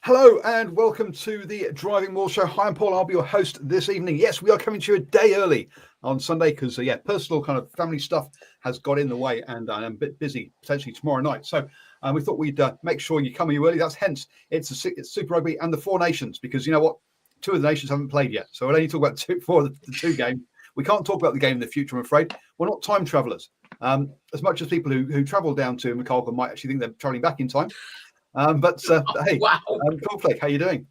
Hello and welcome to the DrivingMaul show. Hi, I'm Paul. I'll be your host this evening. Yes, we are coming to you a day early on Sunday because, personal kind of family stuff has got in the way and I'm a bit busy potentially tomorrow night. So we thought we'd make sure you come early. That's hence it's Super Rugby and the Four Nations, because you know what? Two of the nations haven't played yet. So we'll only talk about four of the two games. We can't talk about the game in the future, I'm afraid. We're not time travelers. As much as people who travel down to McColgan might actually think they're traveling back in time. Hey, wow. Cornflake, how you doing?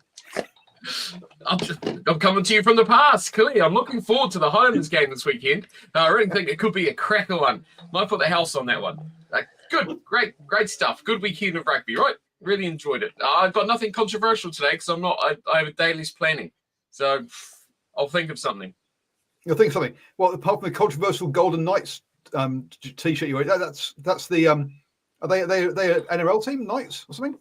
I'm coming to you from the past. Clearly, I'm looking forward to the Highlanders game this weekend. I really think it could be a cracker one. Might put the house on that one. Good, great stuff. Good weekend of rugby, right? Really enjoyed it. I've got nothing controversial today because I have a daily's planning, so I'll think of something. You'll think of something. Well, apart from the controversial Golden Knights t-shirt you wear, that's the Are they an NRL team, Knights or something?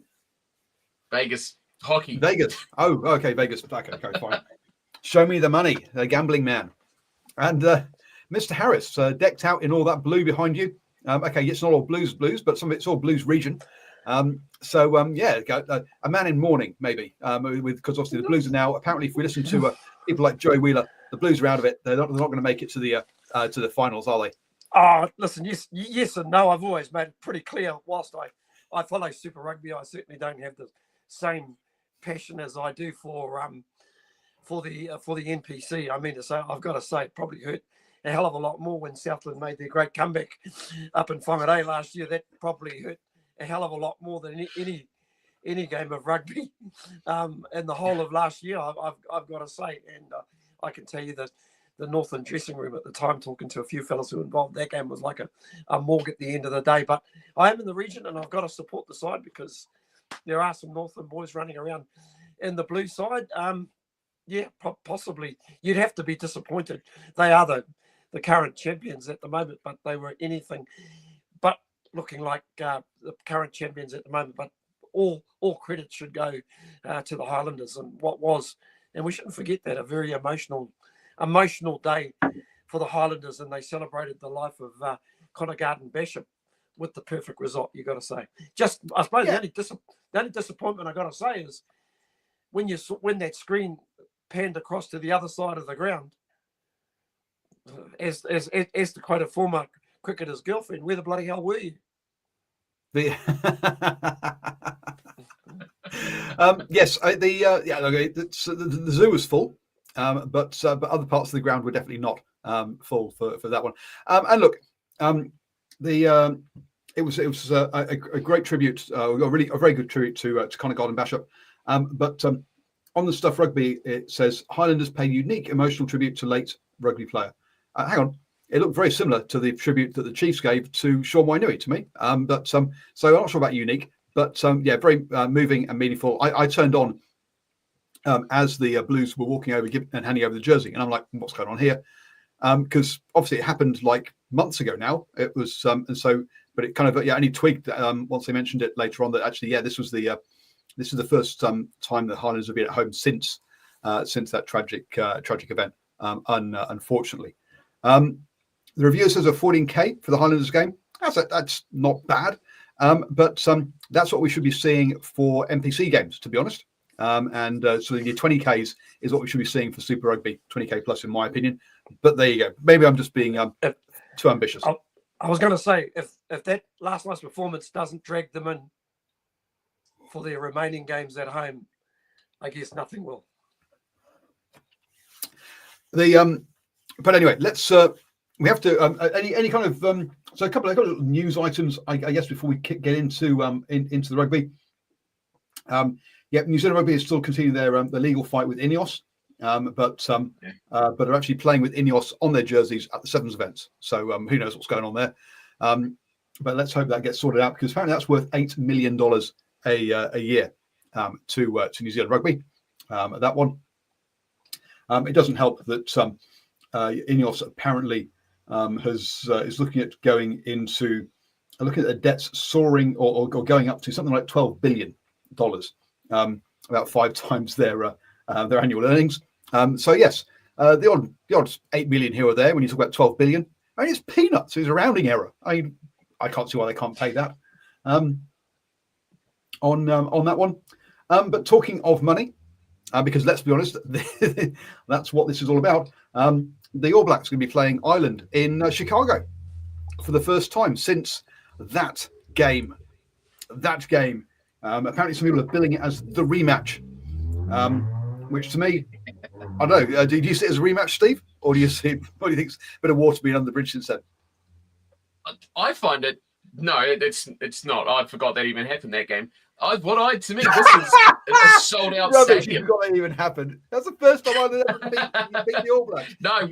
Vegas hockey. Vegas. Oh, okay, Vegas. Okay, fine. Show me the money, the gambling man. And Mr. Harris, decked out in all that blue behind you. It's not all blues, but some of it's all blues region. A man in mourning, maybe, because obviously the Blues are now, apparently, if we listen to people like Joey Wheeler, the Blues are out of it. They're not going to make it to the finals, are they? Oh, listen, yes and no. I've always made it pretty clear. Whilst I follow Super Rugby, I certainly don't have the same passion as I do for the NPC. I mean to say, I've got to say, it probably hurt a hell of a lot more when Southland made their great comeback up in Whangarei last year. That probably hurt a hell of a lot more than any game of rugby and the whole of last year. I've got to say, and I can tell you that the Northland dressing room at the time, talking to a few fellas who were involved, that game was like a morgue at the end of the day. But I am in the region and I've got to support the side because there are some Northland boys running around in the blue side. Possibly. You'd have to be disappointed. They are the current champions at the moment, but they were anything but looking like the current champions at the moment. But all credit should go to the Highlanders and what was, and we shouldn't forget that, a very emotional day for the Highlanders, and they celebrated the life of Connor Garden-Bishop with the perfect result, you got to say. Just, I suppose, the only disappointment I got to say is when that screen panned across to the other side of the ground, as to quote a former cricketer's girlfriend, where the bloody hell were you? The zoo was full, but other parts of the ground were definitely not full for that one. It was a great tribute, a very good tribute to Connor Garden-Bishop. On the Stuff Rugby, it says Highlanders pay unique emotional tribute to late rugby player. Hang on. It looked very similar to the tribute that the Chiefs gave to Sean Wainui to me. So I'm not sure about unique, but very moving and meaningful. I turned on as the Blues were walking over and handing over the jersey, and I'm like, what's going on here? Because obviously it happened like months ago now. It was but it kind of only twigged once they mentioned it later on that actually this was the first time the Highlanders have been at home since that tragic event. Unfortunately. The reviewer says a 14K for the Highlanders game. That's not bad, but that's what we should be seeing for NPC games, to be honest. So the 20Ks is what we should be seeing for Super Rugby, 20K plus, in my opinion. But there you go. Maybe I'm just being too ambitious. I was going to say, if that last night's performance doesn't drag them in for their remaining games at home, I guess nothing will. But anyway, let's. We have to any kind of so a couple of news items, I guess, before we get into the rugby. New Zealand Rugby is still continuing their legal fight with Ineos, but are actually playing with Ineos on their jerseys at the Sevens events. So who knows what's going on there? But let's hope that gets sorted out, because apparently that's worth $8 million a year to New Zealand Rugby. That one. It doesn't help that Ineos apparently is looking at looking at the debts soaring or going up to something like $12 billion, about 5 times their annual earnings. The odd 8 million here or there when you talk about 12 billion. I mean, it's peanuts. It's a rounding error. I can't see why they can't pay that. On that one. But talking of money, because let's be honest, that's what this is all about. The All Blacks are going to be playing Ireland in Chicago for the first time since that game. Apparently some people are billing it as the rematch, which to me, I don't know. Do you see it as a rematch, Steve? Or do you see, what do you think? A bit of water being under the bridge since then? I find it, no, it's not. I forgot that even happened, that game. To me, this is a sold out stadium. You forgot that even happened. That's the first time I've ever beat the All Blacks. No, I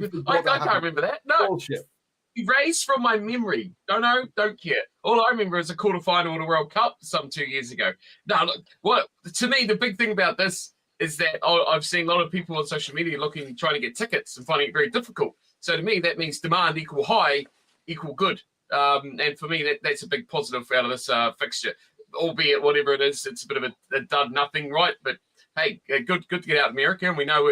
can't remember that. No. Bullshit. Erased from my memory. Don't know, don't care. All I remember is a quarterfinal of the World Cup some 2 years ago. Now, look, to me, the big thing about this is that I've seen a lot of people on social media trying to get tickets and finding it very difficult. So to me, that means demand equal high, equal good. And for me, that's a big positive out of this fixture. Albeit whatever it is, it's a bit of a dud nothing, right? But hey, good to get out of America, and we know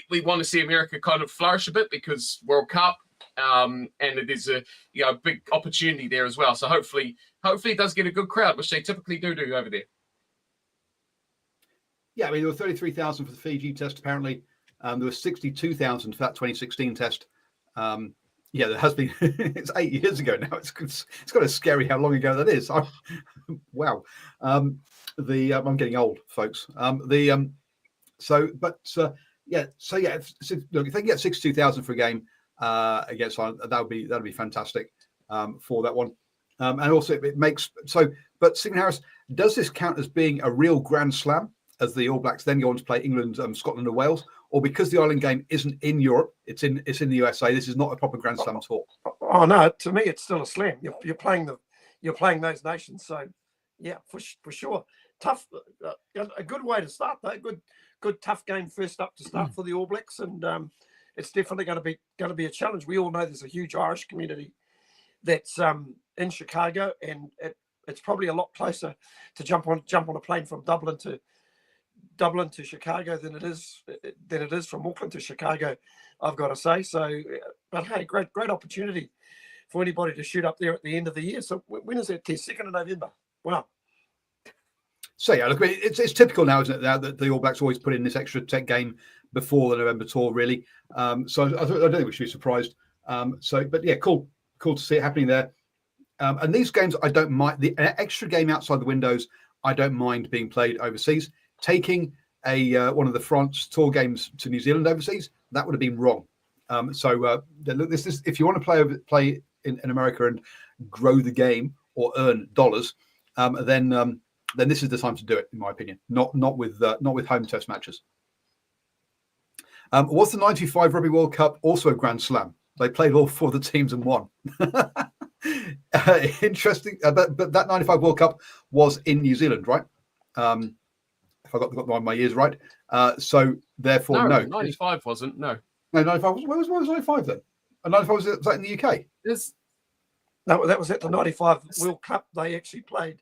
we want to see America kind of flourish a bit because World Cup, and it is a big opportunity there as well. So hopefully it does get a good crowd, which they typically do over there. Yeah, I mean, there were 33,000 for the Fiji test, apparently. There were 62,000 for that 2016 test. Yeah, there has been. It's 8 years ago now. It's kind of scary how long ago that is. Wow. I'm getting old, folks. Look, if they can get 62,000 for a game against Ireland, that'd be fantastic for that one. And also it makes so. But Stephen Harris, does this count as being a real Grand Slam as the All Blacks then go on to play England, Scotland, and Wales? Or because the Ireland game isn't in Europe, it's in the USA. This is not a proper Grand Slam tour. Oh no, to me it's still a slam. You're playing those nations. So yeah, for sure. Tough, a good way to start though. Good tough game first up to start for the All Blacks, and it's definitely going to be a challenge. We all know there's a huge Irish community that's in Chicago, and it's probably a lot closer to jump on a plane from Dublin to Chicago than it is from Auckland to Chicago, I've got to say. So, but hey, great opportunity for anybody to shoot up there at the end of the year. So when is that test? 2nd of November. Wow. So yeah, look, it's typical now, isn't it? Now that the All Blacks always put in this extra tech game before the November tour, really. So I don't think we should be surprised. But yeah, cool to see it happening there. And these games, I don't mind the extra game outside the windows. I don't mind being played overseas. Taking one of the France tour games to New Zealand overseas, that would have been wrong. Look, this is, if you want to play in America and grow the game or earn dollars, then this is the time to do it, in my opinion. Not with home test matches. Was the '95 Rugby World Cup also a Grand Slam? They played all 4 of the teams and won. Interesting, but that '95 World Cup was in New Zealand, right? If I got my years right. So therefore, no. 95 wasn't. No, 95 was. Where was 95 then? And 95 was that in the UK? Yes. No, that was at the '95 World Cup. They actually played.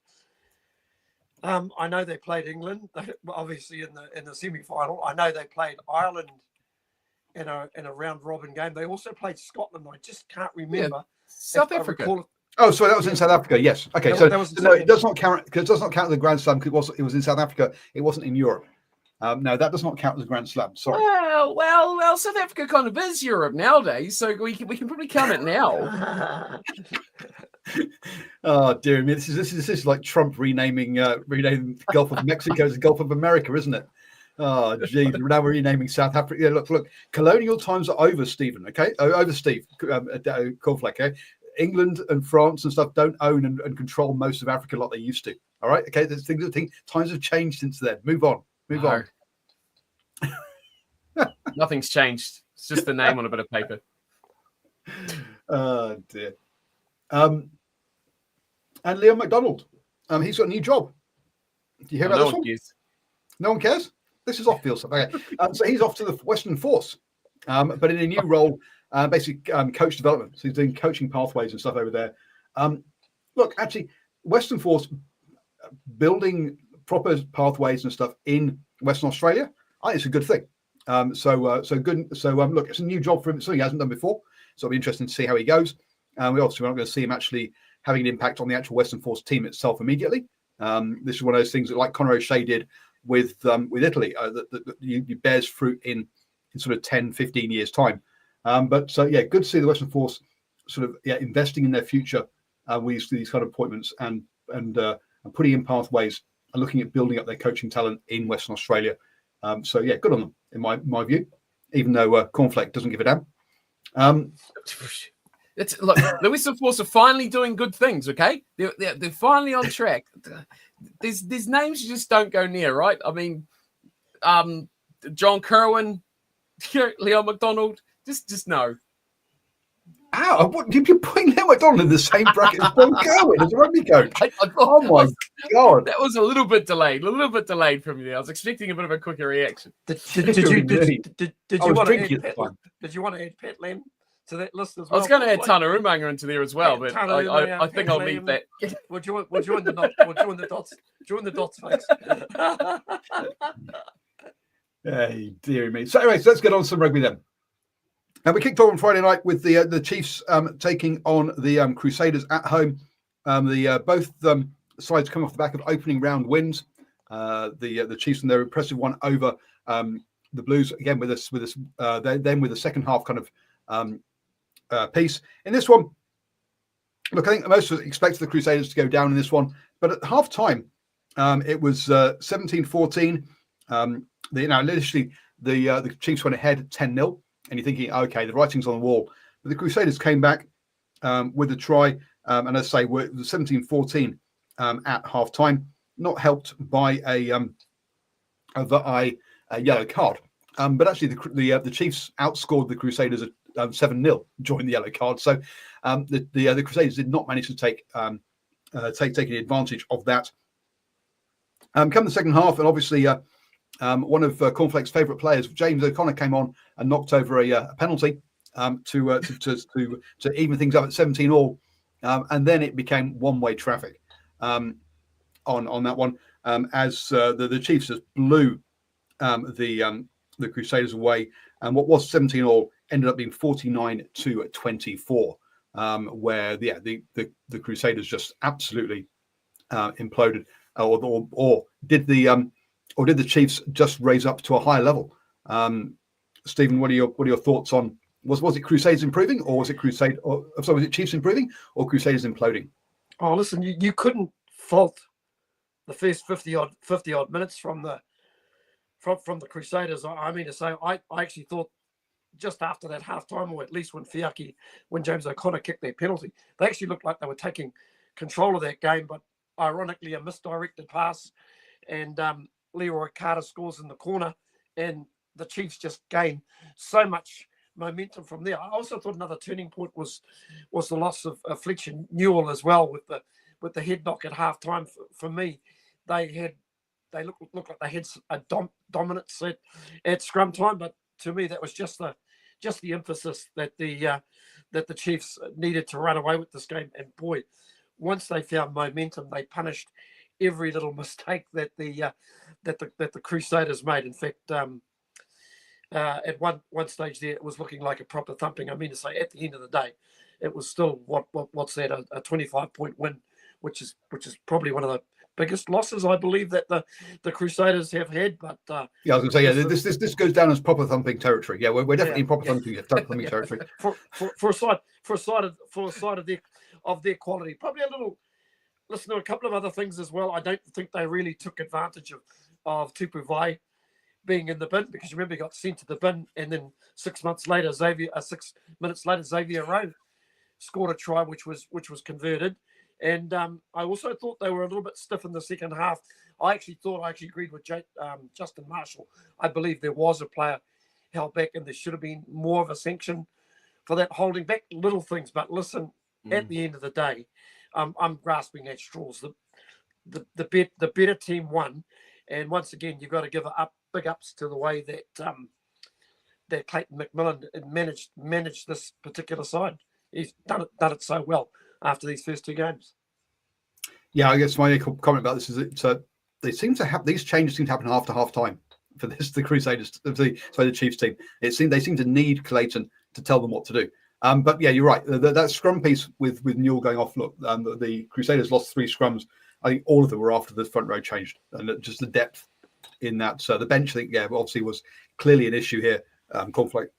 I know they played England, obviously in the semi-final. I know they played Ireland in a round robin game. They also played Scotland. I just can't remember. Yeah. South Africa. Oh, sorry, that was in South Africa. Yes. Okay, it does not count because it does not count the Grand Slam because it was in South Africa. It wasn't in Europe. No, that does not count as a Grand Slam. Sorry. Well, South Africa kind of is Europe nowadays, so we can probably count it now. Oh dear me, this is like Trump renaming the Gulf of Mexico as the Gulf of America, isn't it? Oh gee, now we're renaming South Africa. Yeah, look, colonial times are over, Stephen. Okay, over Steve Cornflake. Okay. England and France and stuff don't own and control most of Africa like they used to. All right, okay. There's times have changed since then. Move on. Nothing's changed. It's just the name on a bit of paper. Oh dear. And Liam McDonald, he's got a new job. Do you hear about this one? Cares. No one cares. This is off-field stuff. Okay. So he's off to the Western Force, but in a new role. Basically, coach development. So he's doing coaching pathways and stuff over there. Look, actually, Western Force building proper pathways and stuff in Western Australia, I think it's a good thing. Look, it's a new job for him. Something he hasn't done before. So it'll be interesting to see how he goes. We're not going to see him actually having an impact on the actual Western Force team itself immediately. This is one of those things that, like Conor O'Shea did with Italy that bears fruit in sort of 10, 15 years time. But good to see the Western Force sort of investing in their future with these kind of appointments and putting in pathways and looking at building up their coaching talent in Western Australia. Good on them in my view, even though Cornflake doesn't give a damn. Look, the Western Force are finally doing good things. Okay, they're finally on track. These names you just don't go near, right? I mean, John Kerwin, Leon McDonald, just no. Ow, what, you're putting Leon McDonald in the same bracket as John Kerwin as a rugby coach. Oh my God. That was a little bit delayed from you there. I was expecting a bit of a quicker reaction. Did you want to add Pat Lam to that list as well? I was going to add Tana Umaga into there as well, but I think I'll leave that. We'll join the dots. Join the dots, folks. Hey, dearie me. So anyway, let's get on to some rugby then. And we kicked off on Friday night with the Chiefs taking on the Crusaders at home. Both sides come off the back of opening round wins. The Chiefs and their impressive one over the Blues again with the second half kind of piece. In this one, look, I think most of us expected the Crusaders to go down in this one, but at half time it was 17-14. Literally the Chiefs went ahead 10-0. And you're thinking, okay, the writing's on the wall. But the Crusaders came back with a try. And as I say, we're 17-14 at half time, not helped by a yellow card. But actually, the Chiefs outscored the Crusaders at 7-0 during the yellow card. So the Crusaders did not manage to take any advantage of that. Come the second half, and obviously one of Cornflake's favourite players, James O'Connor, came on and knocked over a penalty to even things up at 17 all, and then it became one-way traffic on that one as the Chiefs just blew the Crusaders away, and what was 17 all ended up being 49-24, where the Crusaders just absolutely imploded, or did the Chiefs just raise up to a higher level? Stephen, what are your thoughts on was it Crusaders improving, or was it was it Chiefs improving or Crusaders imploding? Oh, listen, you couldn't fault the first 50 odd minutes from the Crusaders. I mean to say, I actually thought just after that half time, or at least when James O'Connor kicked their penalty, they actually looked like they were taking control of that game. But ironically, a misdirected pass, and Leroy Carter scores in the corner, and the Chiefs just gained so much momentum from there. I also thought another turning point was the loss of Fletcher Newell as well, with the head knock at half time. For me, they looked like they had a dominance at scrum time, but to me that was just the emphasis that the Chiefs needed to run away with this game. And boy, once they found momentum, they punished every little mistake that the Crusaders made. In fact, at one stage there, it was looking like a proper thumping. I mean to say, at the end of the day, it was still what's that, a 25-point win, which is probably one of the biggest losses I believe that the Crusaders have had. But I was going to say, this goes down as proper thumping territory. Yeah, we're definitely in proper thumping territory for a side of their quality. Probably a little. Listen to a couple of other things as well. I don't think they really took advantage of Tupu Vai being in the bin, because remember he got sent to the bin, and then 6 minutes later Xavier Rowe scored a try which was converted. And I also thought they were a little bit stiff in the second half. I actually agreed with Justin Marshall. I believe there was a player held back, and there should have been more of a sanction for that holding back. Little things, but listen, at the end of the day, I'm grasping at straws. The better team won, and once again, you've got to give big ups to the way that Clayton McMillan managed this particular side. He's done it so well after these first two games. Yeah, I guess my comment about this is that these changes seem to happen after half time for the Crusaders, the Chiefs team. They seem to need Clayton to tell them what to do. But yeah, you're right. That scrum piece with Newell going off. Look, the Crusaders lost 3 scrums. I think all of them were after the front row changed, and just the depth in that. So the bench, I think, obviously was clearly an issue here. Conflict.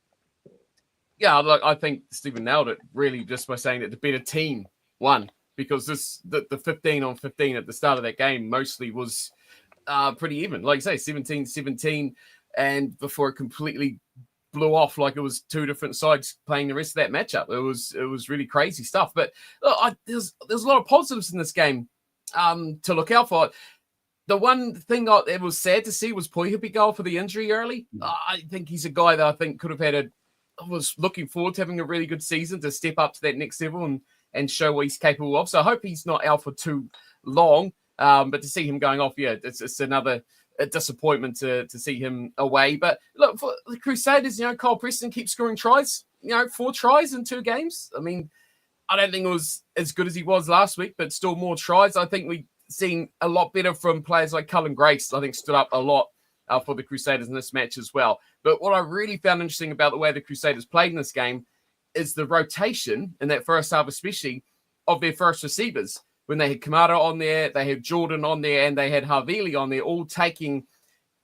Yeah, I think Stephen nailed it really just by saying that the better team won, because the 15-on-15 at the start of that game mostly was pretty even. Like you say, 17-17, and before it completely blew off like it was two different sides playing the rest of that matchup. It was really crazy stuff. But look, there's a lot of positives in this game to look out for. The one thing that was sad to see was Poihipi goal for the injury early. I think he's a guy that I think could have I was looking forward to having a really good season to step up to that next level and show what he's capable of. So I hope he's not out for too long. But to see him going off, it's another disappointment to see him away. But look, for the Crusaders, Cole Preston keeps scoring tries. 4 tries in 2 games. I mean, I don't think it was as good as he was last week, but still more tries. I think we've seen a lot better from players like Cullen Grace. I think stood up a lot for the Crusaders in this match as well. But what I really found interesting about the way the Crusaders played in this game is the rotation in that first half, especially of their first receivers. When they had Kamara on there, they had Jordan on there, and they had Havili on there, all taking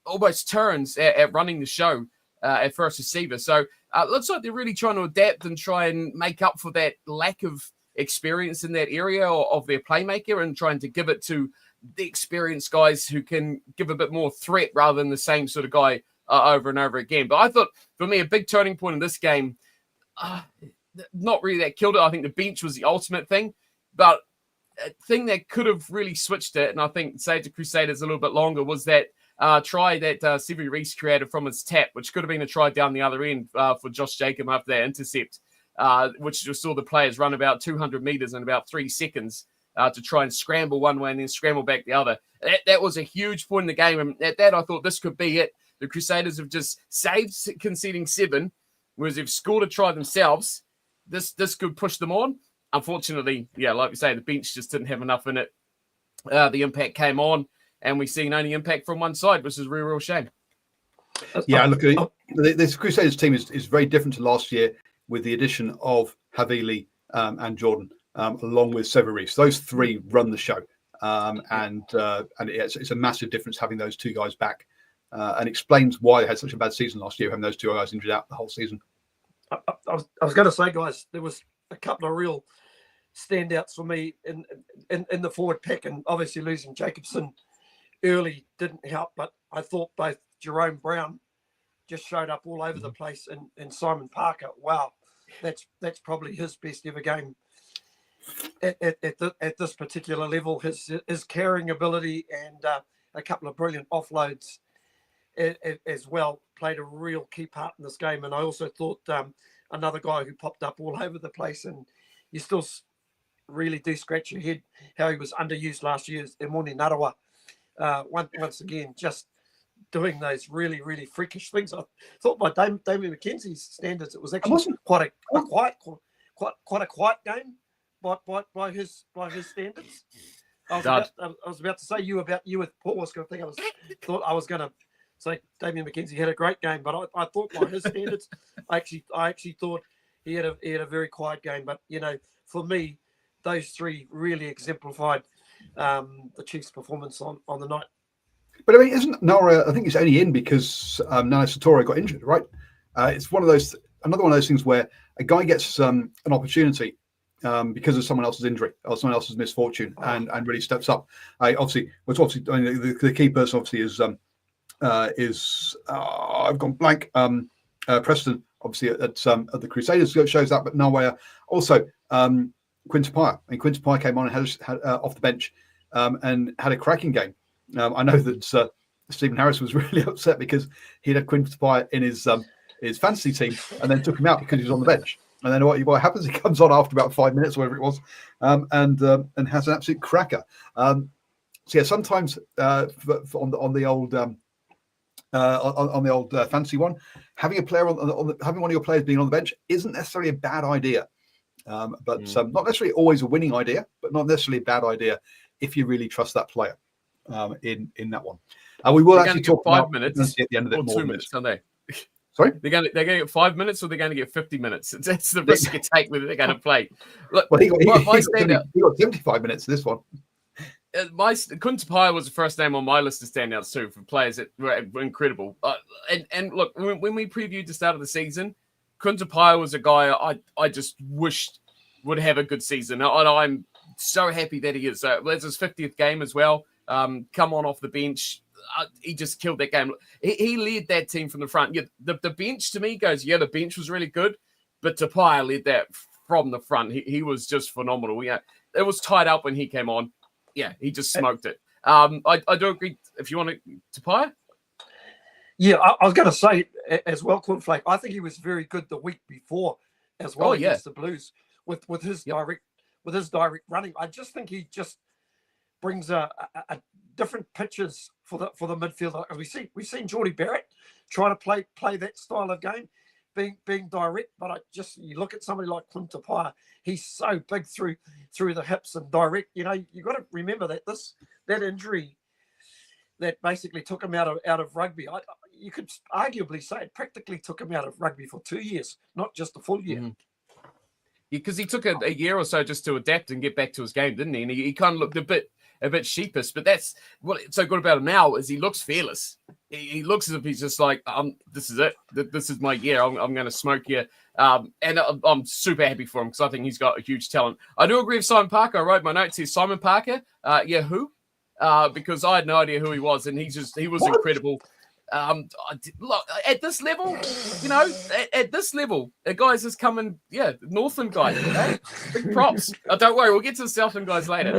almost turns at running the show at first receiver. So it looks like they're really trying to adapt and try and make up for that lack of experience in that area of their playmaker, and trying to give it to the experienced guys who can give a bit more threat rather than the same sort of guy over and over again. But I thought, for me, a big turning point in this game, not really that killed it. I think the bench was the ultimate thing, but a thing that could have really switched it, and I think saved the Crusaders a little bit longer, was that try that Sevu Reece created from his tap, which could have been a try down the other end for Josh Jacob after that intercept, which just saw the players run about 200 meters in about 3 seconds to try and scramble one way and then scramble back the other. That was a huge point in the game, and at that I thought this could be it. The Crusaders have just saved conceding 7, whereas they've scored a try themselves. This could push them on. Unfortunately, like we say, the bench just didn't have enough in it. The impact came on, and we've seen only impact from one side, which is a real shame. Yeah, look, this Crusaders team is very different to last year with the addition of Havili and Jordan, along with Sevu Reece. Those 3 run the show, and it's a massive difference having those 2 guys back, and explains why they had such a bad season last year, having those 2 guys injured out the whole season. I was going to say, guys, there was a couple of real standouts for me in the forward pack, and obviously losing Jacobson early didn't help, but I thought both Jerome Brown just showed up all over the place, and Simon Parker, wow, that's probably his best ever game at this particular level. His carrying ability and a couple of brilliant offloads as well played a real key part in this game. And I also thought another guy who popped up all over the place, and you still really do scratch your head how he was underused last year, Emoni Narawa. Once again, just doing those really, really freakish things. I thought by Damien McKenzie's standards, it was actually quite a quiet game by his standards. I was about to say you with Paul. Thought I was going to say Damien McKenzie had a great game, but I thought by his standards, I actually thought he had a very quiet game. But for me, those 3 really exemplified the Chiefs' performance on the night. But I mean, isn't Nara? I think he's only in because Nana Satori got injured, right? It's another one of those things where a guy gets an opportunity because of someone else's injury or someone else's misfortune, and really steps up. The key person obviously is I've gone blank. Preston obviously at the Crusaders shows that, but nowhere. Also, Quinton Pye. And Quinton Pye came on and had off the bench and had a cracking game. I know that Stephen Harris was really upset because he had Quinton Pye in his fantasy team and then took him out because he was on the bench. And then what happens? He comes on after about 5 minutes, or whatever it was, and has an absolute cracker. Sometimes on the old fantasy one, having a player having one of your players being on the bench isn't necessarily a bad idea. But not necessarily always a winning idea, but not necessarily a bad idea if you really trust that player in that one. We will actually talk 5 minutes at the end of it. 2 minutes, aren't they? Sorry, they're going to get 5 minutes, or they're going to get 50 minutes. That's the risk you take whether they're going to play. Look, well, he got 75 minutes in this one. Kun Tapia was the first name on my list of standouts too for players that were incredible. And look, when we previewed the start of the season, Kun Tapia was a guy I just wished would have a good season. And I'm so happy that he is. It's his 50th game as well. Come on off the bench. He just killed that game. He led that team from the front. Yeah, the bench to me goes, the bench was really good, but Tapia led that from the front. He was just phenomenal. Yeah, it was tied up when he came on. Yeah, he just smoked it. I do agree. If you want to Tapia? Yeah, I was going to say as well, Cornflake. I think he was very good the week before as well against the Blues with his direct running. I just think he just brings a different pitches for the midfielder. We've seen Geordie Barrett try to play that style of game, being direct. But you look at somebody like Kun Tapia, he's so big through the hips and direct. You got to remember that injury that basically took him out of rugby. You could arguably say it practically took him out of rugby for 2 years, not just a full year. Because he took a year or so just to adapt and get back to his game, didn't he? And he kind of looked a bit sheepish, but that's what's so good about him now is he looks fearless. He looks as if he's just like, this is it. This is my year. I'm going to smoke here. And I'm super happy for him because I think he's got a huge talent. I do agree with Simon Parker. I wrote my notes here. Simon Parker, who? Because I had no idea who he was, and he was incredible. Look, at this level, at this level, a guy's just coming, Northland guy. Hey? Big props. Don't worry, we'll get to the Southland guys later.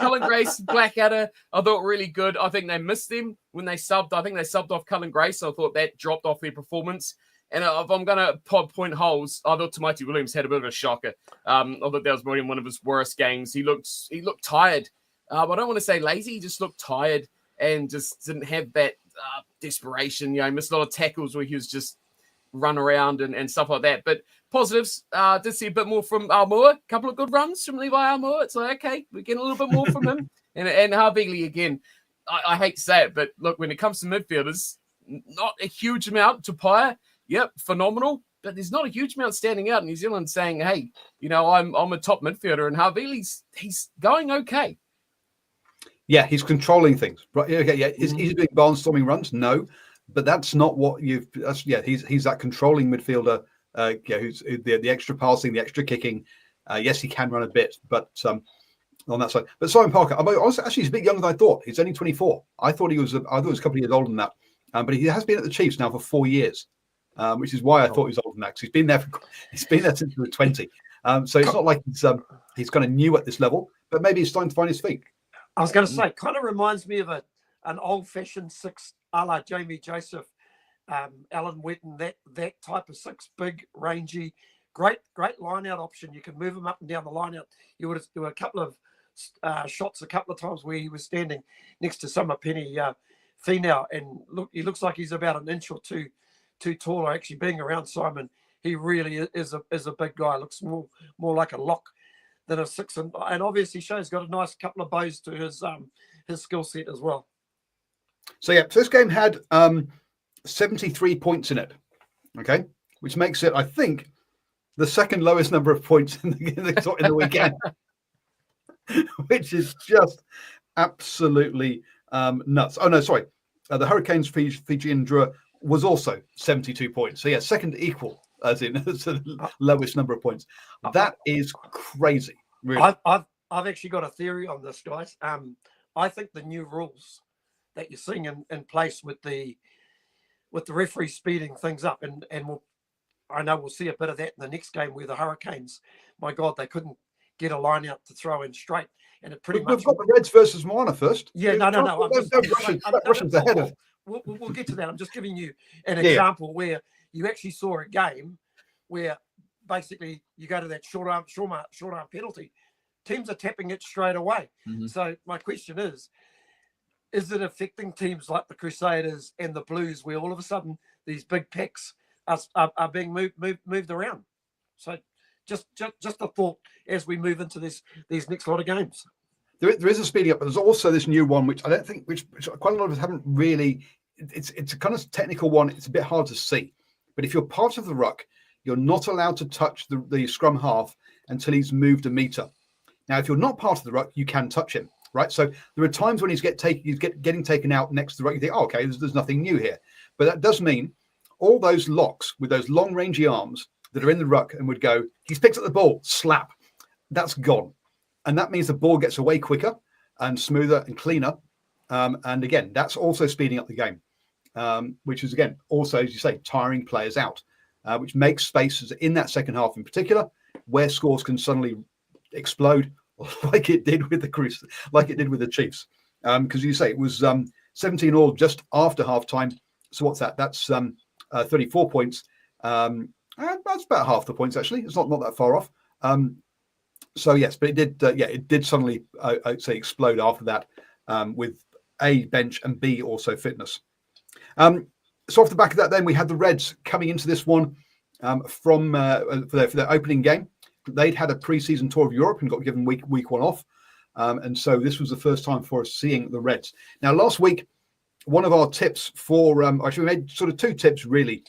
Cullen Grace, Blackadder, I thought really good. I think they missed them when they subbed. I think they subbed off Cullen Grace. So I thought that dropped off their performance. And if I'm going to point holes, I thought Tamaiti Williams had a bit of a shocker. I thought that was probably one of his worst games. He looked tired. I don't want to say lazy. He just looked tired and just didn't have that desperation. He missed a lot of tackles where he was just run around and stuff like that. But positives, did see a bit more from Almoa. A couple of good runs from Levi Almoa. It's like, okay, we're getting a little bit more from him. And Harvey again, I hate to say it, but look, when it comes to midfielders, not a huge amount. Tapia, yep, phenomenal. But there's not a huge amount standing out in New Zealand saying, hey, I'm a top midfielder. And Harvey, he's going okay. Yeah, he's controlling things. Right? Okay, yeah. Is he doing barnstorming runs? No, but that's not what you've. He's that controlling midfielder. Who's the extra passing, the extra kicking. Yes, he can run a bit, but on that side. But Simon Parker, actually, he's a bit younger than I thought. He's only 24. I thought he was a couple of years older than that. But he has been at the Chiefs now for 4 years, which is why I thought he was older than that. Because he's been there since he was 20. So it's not like he's kind of new at this level, but maybe he's starting to find his feet. I was going to say, kind of reminds me of an old-fashioned six, a la Jamie Joseph, Alan Wetton, that type of six, big, rangy, great line-out option. You can move him up and down the line-out. You would do a couple of shots a couple of times where he was standing next to Summer Penny Finau, and look, he looks like he's about an inch or two taller. Actually, being around Simon, he really is a big guy. Looks more like a lock than a six, and obviously Show's got a nice couple of bows to his skill set as well. So this game had 73 points in it, okay, which makes it, I think, the second lowest number of points in the weekend, which is just absolutely nuts. Oh no, sorry, the Hurricanes Fijian Drua was also 72 points. So second equal. As in the lowest number of points. That is crazy. Really. I've actually got a theory on this, guys. I think the new rules that you're seeing in place with the referee speeding things up, and I know we'll see a bit of that in the next game where the Hurricanes, my God, they couldn't get a line out to throw in straight, and it pretty much. We've got the Reds versus Moana first. Yeah, no. Russians ahead of. We'll get to that. I'm just giving you an example where you actually saw a game where basically you go to that short arm penalty. Teams are tapping it straight away. Mm-hmm. So my question is it affecting teams like the Crusaders and the Blues where all of a sudden these big packs are being moved around? So just a thought as we move into these next lot of games. There is a speeding up, but there's also this new one, which I don't think, which quite a lot of us haven't really. It's a kind of technical one. It's a bit hard to see. But if you're part of the ruck, you're not allowed to touch the scrum half until he's moved a metre. Now, if you're not part of the ruck, you can touch him. right? So there are times when he's getting taken out next to the ruck. You think, oh, okay, there's nothing new here. But that does mean all those locks with those long rangey arms that are in the ruck and would go, he's picked up the ball, slap, that's gone. And that means the ball gets away quicker and smoother and cleaner. And again, that's also speeding up the game, which is, again, also, as you say, tiring players out, which makes spaces in that second half in particular, where scores can suddenly explode like it did with the Chiefs. Because you say it was 17 all just after half time. So what's that? That's 34 points. That's about half the points, actually. It's not that far off. So yes, but it did suddenly, I'd say, explode after that, with A, bench, and B, also fitness. So off the back of that, then we had the Reds coming into this one for their opening game. They'd had a pre-season tour of Europe and got given week one off, and so this was the first time for us seeing the Reds. Now, last week, one of our tips for actually we made sort of two tips really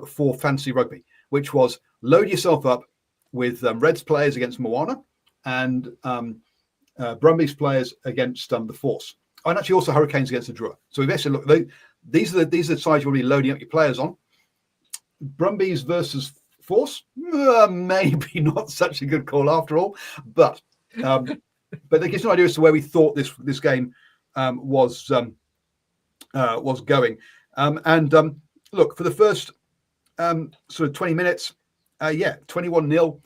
for fantasy rugby, which was load yourself up with Reds players against Moana and Brumbies players against the Force, and actually also Hurricanes against the Drua. So we basically look, these are the sides you'll be loading up your players on. Brumbies versus Force, maybe not such a good call after all, but that gives you an idea as to where we thought this game was going. Look, for the first sort of 20 minutes, 21-0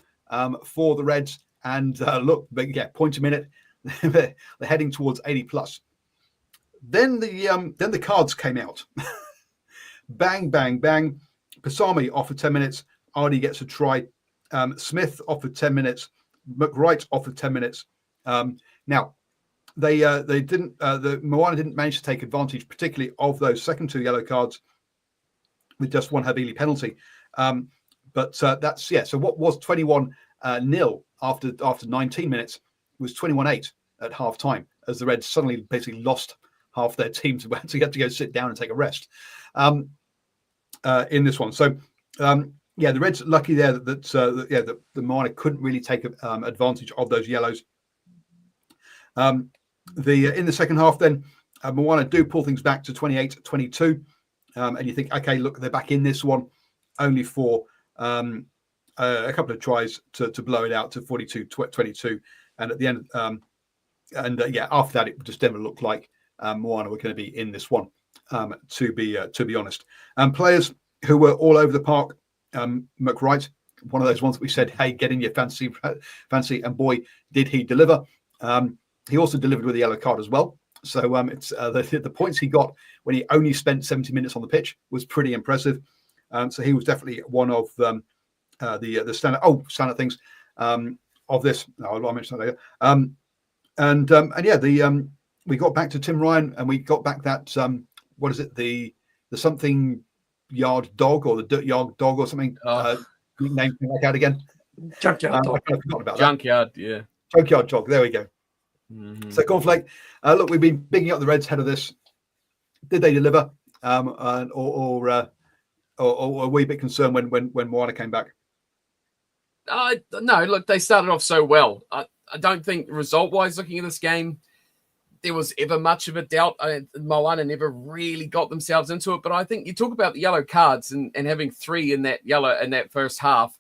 for the Reds, and point a minute, they're heading towards 80 plus. Then the cards came out. Bang, bang, bang. Pasami offered 10 minutes. Arnie gets a try. Smith offered 10 minutes. McWright offered 10 minutes. Now, they didn't. The Moana didn't manage to take advantage, particularly of those second two yellow cards, with just one Habili penalty. So what was 21-0 after 19 minutes was 21-8 at half time, as the Reds suddenly basically lost half their team to have to go sit down and take a rest in this one. So the Reds lucky there that the Moana couldn't really take advantage of those yellows. In the second half, then Moana do pull things back to 28-22, and you think, okay, look, they're back in this one, only for a couple of tries to blow it out to 42-22, and at the end, after that, it just never looked like Moana were going to be in this one. To be honest, players who were all over the park. McWright, one of those ones that we said, hey, get in your fancy, and boy, did he deliver. He also delivered with a yellow card as well. So it's the points he got when he only spent 70 minutes on the pitch was pretty impressive. So he was definitely one of the standard things of this. No, I'll mention that later. We got back to Tim Ryan, and we got back that what is it, the something yard dog, or the dirt yard dog, or something. Name like that again. Junkyard dog. I forgot about Junkyard, that. yeah. Junkyard dog. There we go. Mm-hmm. So Cornflake, look, we've been bigging up the Reds ahead of this. Did they deliver? Or were we a bit concerned when Moana came back? No, look, they started off so well. I don't think result-wise, looking at this game, there was ever much of a doubt. Moana never really got themselves into it. But I think you talk about the yellow cards and having 3 in that first half.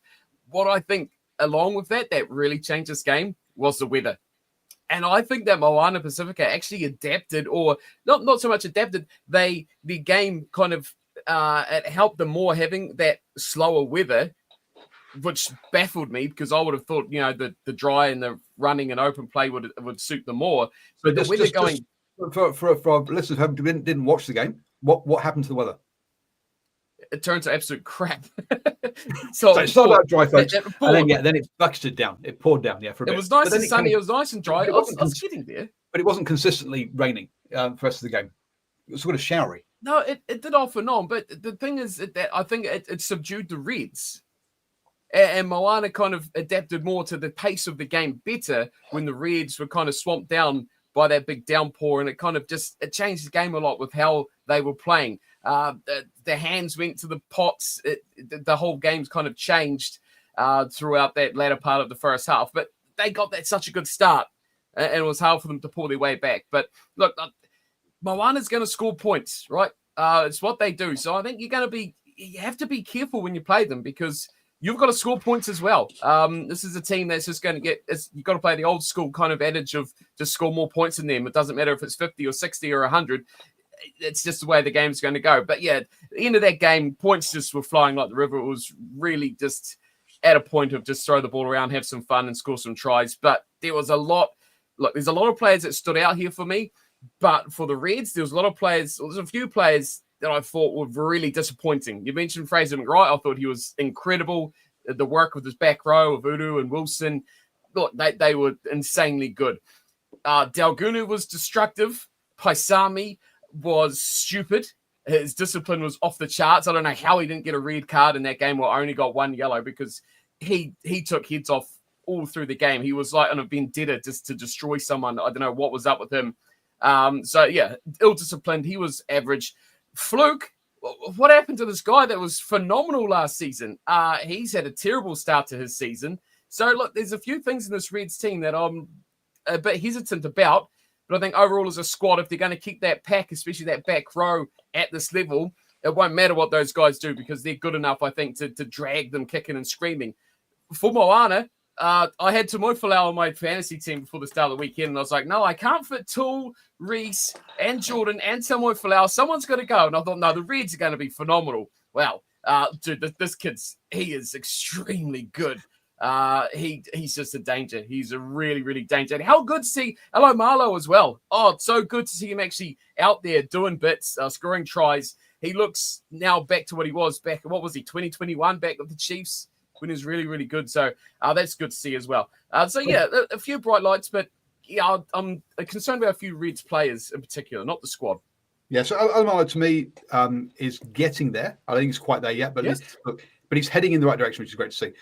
What I think, along with that really changed this game was the weather. And I think that Moana Pacifica actually adapted, or not so much adapted. The game kind of it helped them more having that slower weather, which baffled me, because I would have thought, the dry and the running and open play would suit them more. But the weather going for our listeners who didn't watch the game, what happened to the weather? It turned to absolute crap. So it started out dry, folks, and then it bucketed down. It poured down, for a bit. It was nice and sunny. It was nice and dry. I was getting there, but it wasn't consistently raining for the rest of the game. It was sort of showery. No, it did off and on. But the thing is that I think it subdued the Reds. And Moana kind of adapted more to the pace of the game better when the Reds were kind of swamped down by that big downpour, and it kind of it changed the game a lot with how they were playing. The hands went to the pots. The whole game's kind of changed throughout that latter part of the first half. But they got that such a good start and it was hard for them to pull their way back. But look, Moana's going to score points, right? It's what they do. So I think you have to be careful when you play them because you've got to score points as well. This is a team that's just going to you've got to play the old school kind of adage of just score more points than them. It doesn't matter if it's 50 or 60 or 100. It's just the way the game's going to go. But yeah, at the end of that game, points just were flying like the river. It was really just at a point of just throw the ball around, have some fun, and score some tries. But there was there's a lot of players that stood out here for me. But for the Reds, there's a few players that I thought were really disappointing. You mentioned Fraser McWright. I thought he was incredible. The work with his back row of Udu and Wilson, look, they were insanely good. Dalgunu was destructive. Paisami was stupid. His discipline was off the charts. I don't know how he didn't get a red card in that game or only got one yellow because he took heads off all through the game. He was like on a vendetta just to destroy someone. I don't know what was up with him. So yeah, ill-disciplined. He was average. Fluke, what happened to this guy that was phenomenal last season? He's had a terrible start to his season. So look, there's a few things in this Reds team that I'm a bit hesitant about. But I think overall as a squad, if they're going to keep that pack, especially that back row at this level, it won't matter what those guys do because they're good enough, I think, to drag them kicking and screaming. For Moana, I had Tomoe Falau on my fantasy team before the start of the weekend, and I was like, no, I can't fit Toole, Reese, and Jordan, and Tomoe Falau. Someone's got to go. And I thought, no, the Reds are going to be phenomenal. Wow. Dude, this he is extremely good. He's just a danger. He's a really, really danger. And how good to see Hello Marlowe as well. Oh, it's so good to see him actually out there doing bits, scoring tries. He looks now back to what he was back, 2021, back with the Chiefs when he was really, really good. So that's good to see as well. So yeah, a few bright lights, but yeah, I'm concerned about a few Reds players in particular, not the squad. Yeah, so Alomalo to me is getting there. I don't think he's quite there yet, but Yes. but he's heading in the right direction, which is great to see.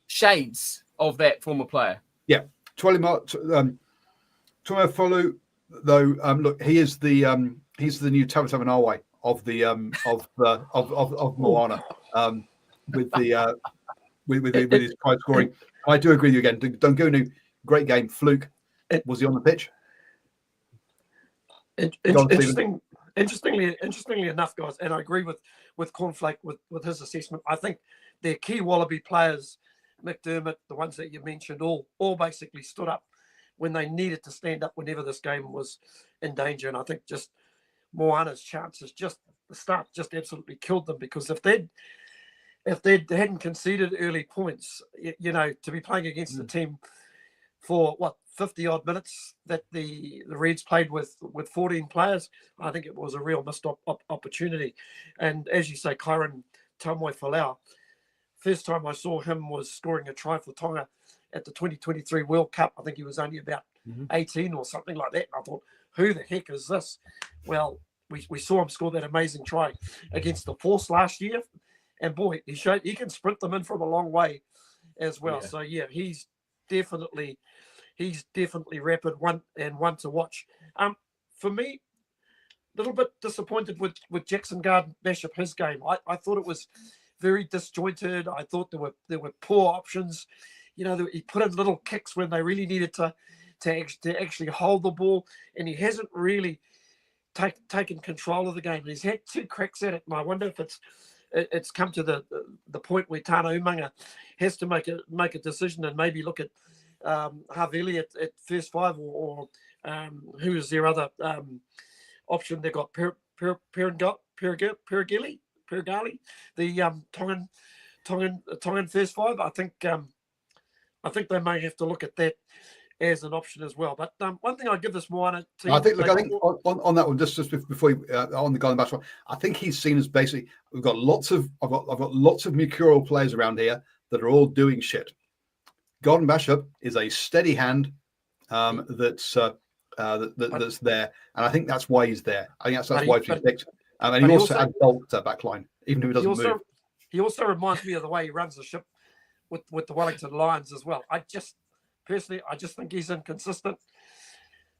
Shades of that former player. Yeah, Tuamafolu, though. Look, he's the new Tamatavanawe of the of Moana. With his try scoring, I do agree with you again. Dongunu, great game. Fluke, was he on the pitch? Interestingly enough, guys, and I agree with Cornflake with his assessment. I think their key Wallaby players, McDermott, the ones that you mentioned, all basically stood up when they needed to stand up whenever this game was in danger. And I think just Moana's chances, just the start, just absolutely killed them because if they hadn't conceded early points, to be playing against a team for 50 odd minutes that the Reds played with 14 players, I think it was a real missed opportunity. And as you say, Kyron Tomoe Falau, first time I saw him was scoring a try for Tonga at the 2023 World Cup. I think he was only about 18 or something like that. And I thought, who the heck is this? Well, we saw him score that amazing try against the Force last year. And boy, he showed he can sprint them in from a long way as well. Yeah. So yeah, he's definitely rapid, one to watch. For me, a little bit disappointed with Jackson Garden-Bishop, his game. I thought it was very disjointed. I thought there were poor options. He put in little kicks when they really needed to actually hold the ball, and he hasn't really taken control of the game. He's had 2 cracks at it, and I wonder if it's come to the point where Tana Umanga has to make a decision and maybe look at Havili at first 5 or who is their other option? They've got Perigali, the Tongan first 5. I think they may have to look at that as an option as well. But one thing I'd give this Moana team. I think on that one, just before on the Golden Bash one, I think he's seen as basically I've got lots of mercurial players around here that are all doing shit. Golden Bishop is a steady hand that's there, and I think that's why he's there. I think that's why he's picked. And he also had bulk to back line, even if he doesn't move. He also reminds me of the way he runs the ship with the Wellington Lions as well. Personally, I just think he's inconsistent.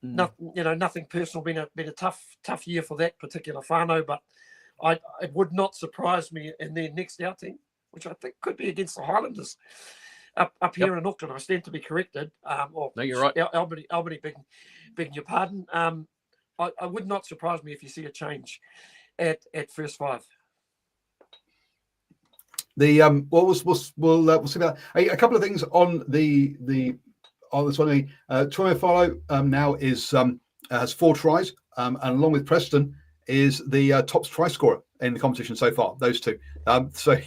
Nothing personal. Been a tough year for that particular whānau, but it would not surprise me in their next outing, which I think could be against the Highlanders, up here in Auckland. I stand to be corrected. Or No, you're right. Albany, begging your pardon. I would not surprise me if you see a change at first five. The we'll see about a couple of things on the on this one. Troy Follow now has 4 tries, and along with Preston is the top try scorer in the competition so far. Those two. So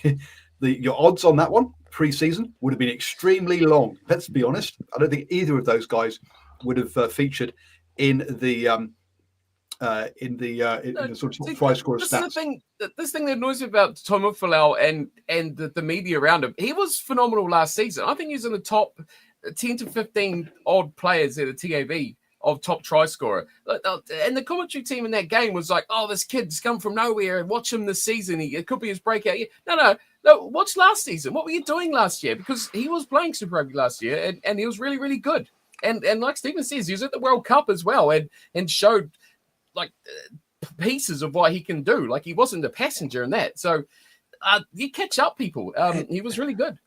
your odds on that one pre-season would have been extremely long. Let's be honest. I don't think either of those guys would have featured in the sort of try scorer stats. This thing that annoys me about Tom Ufalau and the media around him, he was phenomenal last season. I think he was in the top 10 to 15 odd players at the TAB of top try scorer. And the commentary team in that game was like, oh, this kid's come from nowhere and watch him this season. It could be his breakout year. No, watch last season. What were you doing last year? Because he was playing Super Rugby last year and he was really, really good. And like Stephen says, he was at the World Cup as well and showed like pieces of what he can do. Like he wasn't a passenger in that. So you catch up, people. He was really good.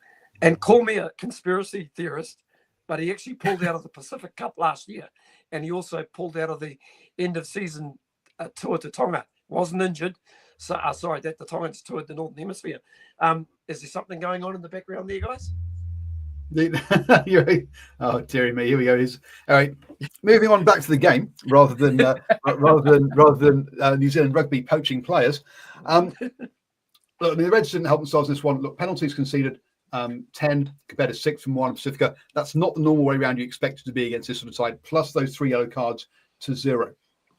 And call me a conspiracy theorist, but he actually pulled out of the Pacific Cup last year. And he also pulled out of the end of season tour to Tonga. Wasn't injured. So sorry, that the Tongans toured the Northern Hemisphere. Is there something going on in the background there, guys? Oh, dearie me, here we go. All right, moving on back to the game rather than New Zealand rugby poaching players. Look, I mean, the Reds didn't help themselves in this one. Look, penalties conceded 10 compared to 6 from Moana Pacifica. That's not the normal way around you expect it to be against this sort of side. Plus those 3 yellow cards to 0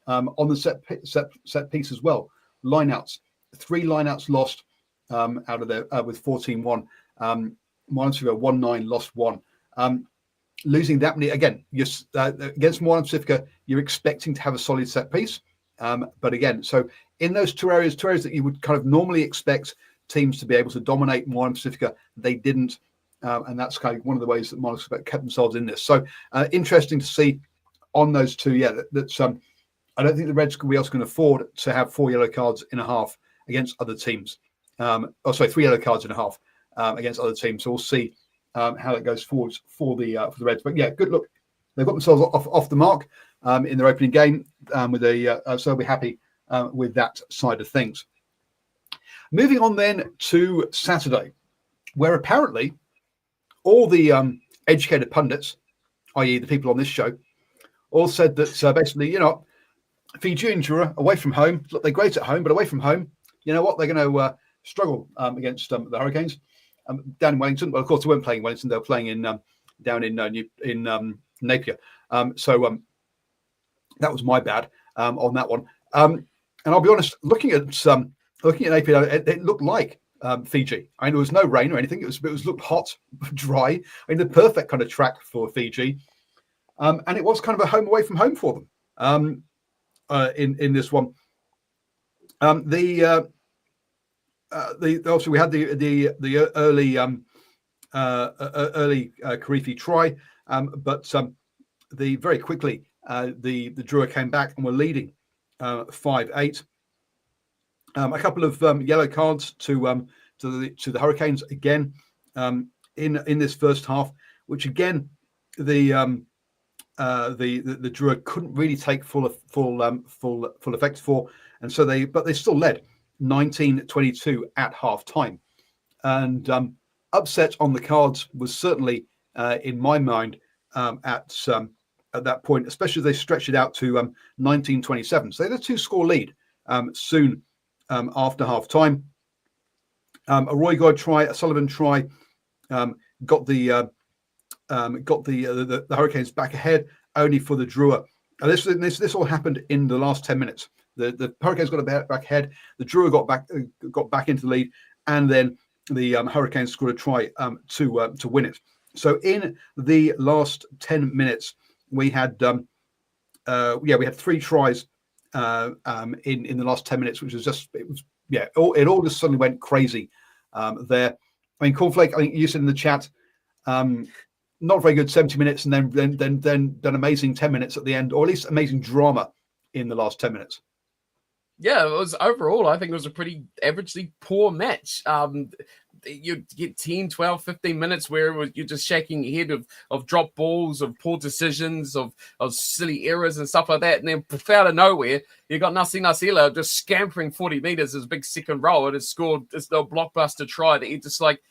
on the set piece as well. Lineouts, 3 lineouts lost out of there with 14-1. Moana Pacifica 1-9, lost 1. Losing that many again. Against Moana Pacifica, you're expecting to have a solid set piece, but again, so in those two areas that you would kind of normally expect teams to be able to dominate Moana Pacifica, they didn't, and that's kind of one of the ways that Moana Pacifica kept themselves in this. So interesting to see on those two. Yeah, that's I don't think the Reds can afford to have 4 yellow cards in a half against other teams. 3 yellow cards in a half. Against other teams, so we'll see how it goes forwards for the Reds. But yeah, good look. They've got themselves off the mark in their opening game so they'll be happy with that side of things. Moving on then to Saturday, where apparently all the educated pundits, i.e. the people on this show, all said that basically, Fiji and Jura away from home. Look, they're great at home, but away from home, you know what? They're going to struggle against the Hurricanes. Down in Wellington, well, of course, they weren't playing Wellington; they were playing in down in Napier. So that was my bad on that one. And I'll be honest, looking at Napier, it looked like Fiji. I mean, there was no rain or anything. It looked hot, dry. I mean, the perfect kind of track for Fiji, and it was kind of a home away from home for them in this one. Also we had the early Karifi try, but very quickly the Drua came back and were leading 5-8. A couple of yellow cards to the Hurricanes again in this first half, which again the Drua couldn't really take full effect for, and so they still led 19-22 at half time, and upset on the cards was certainly in my mind at that point, especially as they stretched it out to 19-27. So they had a 2-score lead soon after half time. A Roy God try, a Sullivan try, got the Hurricanes back ahead, only for the Drua. This all happened in the last 10 minutes. The Hurricanes got back ahead. The Drua got back into the lead, and then the Hurricanes scored a try to win it. So in the last 10 minutes, we had 3 tries in the last 10 minutes, which was it all just suddenly went crazy there. I mean, Cornflake, I think you said in the chat, not very good 70 minutes, and then amazing 10 minutes at the end, or at least amazing drama in the last 10 minutes. Yeah, it was overall, I think it was a pretty averagely poor match. you'd get 10, 12, 15 minutes where you're just shaking your head of drop balls, of poor decisions, of silly errors and stuff like that. And then out of nowhere, you got Nasi Nasila just scampering 40 meters as a big second row and has scored this little blockbuster try that you're just like,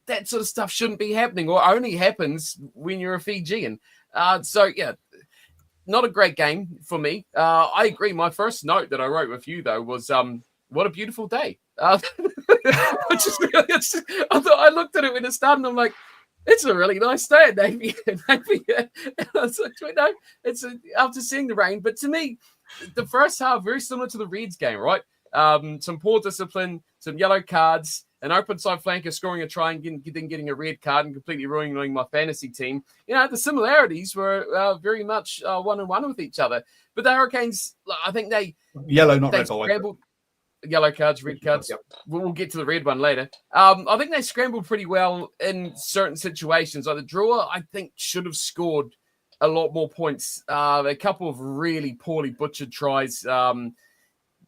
that sort of stuff shouldn't be happening, or only happens when you're a Fijian. So, yeah, not a great game for me. I agree. My first note that I wrote with you, though, was what a beautiful day. Which is really, I looked at it when it started and I'm like, it's a really nice day at Navy. And I was like, it's after seeing the rain. But to me, the first half, very similar to the Reds game, right? Some poor discipline, some yellow cards, an open side flanker scoring a try and getting a red card and completely ruining my fantasy team. The similarities were very much 1-1 with each other. But the Hurricanes, I think they yellow, not red, scrambled. Yellow cards, red cards. Yep. We'll get to the red one later. I think they scrambled pretty well in certain situations. Like the drawer, I think, should have scored a lot more points. A couple of really poorly butchered tries.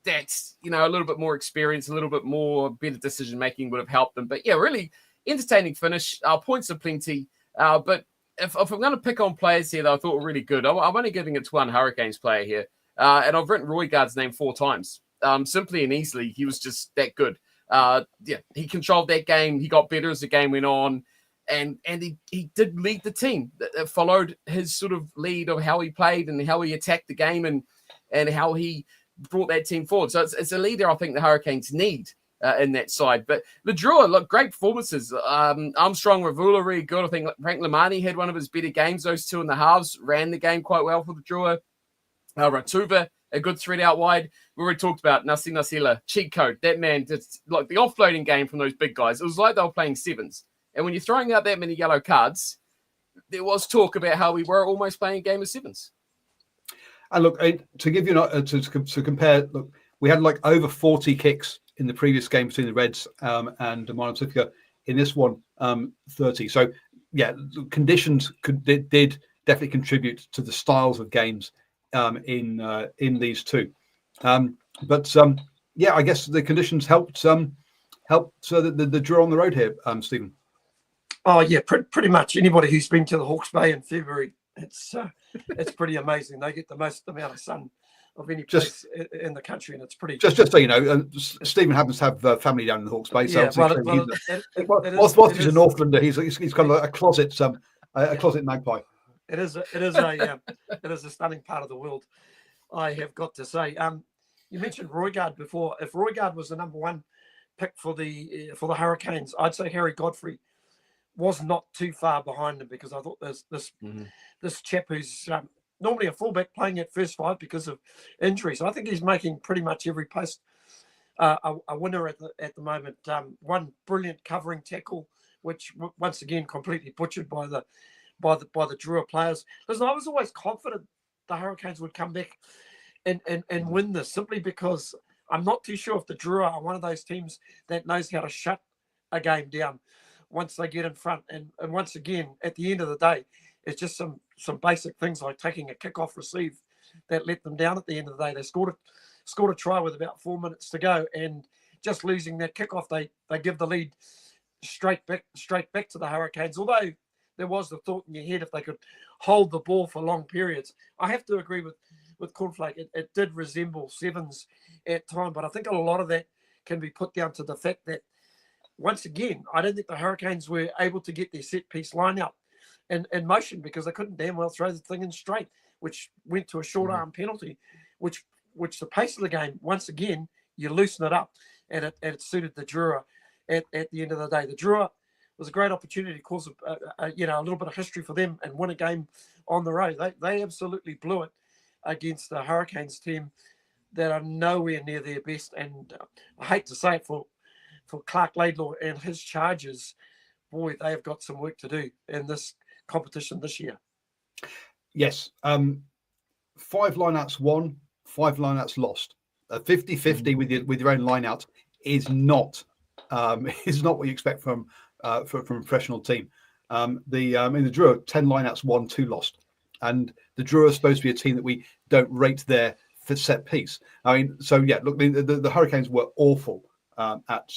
That's, a little bit more experience, a little bit more better decision making would have helped them. But yeah, really entertaining finish. Points are plenty. But if I'm going to pick on players here that I thought were really good, I'm only giving it to one Hurricanes player here. And I've written Roygaard's name 4 times. Simply and easily, he was just that good. He controlled that game. He got better as the game went on. And he did lead the team. That followed his sort of lead of how he played and how he attacked the game and how he brought that team forward. So it's a leader I think the Hurricanes need in that side. But the drawer, look, great performances. Armstrong, Ravula, really good. I think Frank Lamani had one of his better games. Those two in the halves ran the game quite well for the drawer. Ratuva, a good thread out wide. We already talked about Nasi Nasila, cheat code. That man, just like the offloading game from those big guys. It was like they were playing sevens. And when you're throwing out that many yellow cards, there was talk about how we were almost playing a game of sevens. And look, to give you to compare, look, we had like over 40 kicks in the previous game between the Reds and Moana Pacifica. In this one, 30. So yeah, the conditions did definitely contribute to the styles of games in these two. I guess the conditions helped the draw on the road here, Stephen. Oh yeah, pretty much. Anybody who's been to the Hawke's Bay in February, it's pretty amazing. They get the most amount of sun of any place in the country, and it's pretty. Just so you know, Stephen happens to have family down in the Hawke's Bay. So whilst he's a Northlander, he's kind of a closet magpie. It is a stunning part of the world, I have got to say. You mentioned Roygaard before. If Roygaard was the number one pick for the Hurricanes, I'd say Harry Godfrey was not too far behind him, because I thought this chap who's normally a fullback playing at first five because of injuries. I think he's making pretty much every post a winner at the moment. One brilliant covering tackle, which once again completely butchered by the Drua players. Listen, I was always confident the Hurricanes would come back and win this, simply because I'm not too sure if the Drua are one of those teams that knows how to shut a game down once they get in front. And once again, at the end of the day, it's just some basic things like taking a kickoff receive that let them down at the end of the day. They scored a try with about 4 minutes to go, and just losing that kickoff, they give the lead straight back to the Hurricanes. Although there was the thought in your head if they could hold the ball for long periods. I have to agree with Cornflake. It did resemble sevens at time, but I think a lot of that can be put down to the fact that, once again, I don't think the Hurricanes were able to get their set piece line out in motion, because they couldn't damn well throw the thing in straight, which went to a short arm penalty, which the pace of the game, once again, you loosen it up, and it suited the Drua at the end of the day. The Drua was a great opportunity to cause a little bit of history for them and win a game on the road. They absolutely blew it against the Hurricanes team that are nowhere near their best. And I hate to say it for Clark Laidlaw and his Chargers, boy, they have got some work to do in this competition this year. Yes. 5 lineouts won, 5 lineouts lost. 50-50 with your own lineout is not what you expect from a professional team. In the Drua, 10 lineouts won, 2 lost. And the Drua is supposed to be a team that we don't rate their set piece. I mean, so yeah, look, the Hurricanes were awful at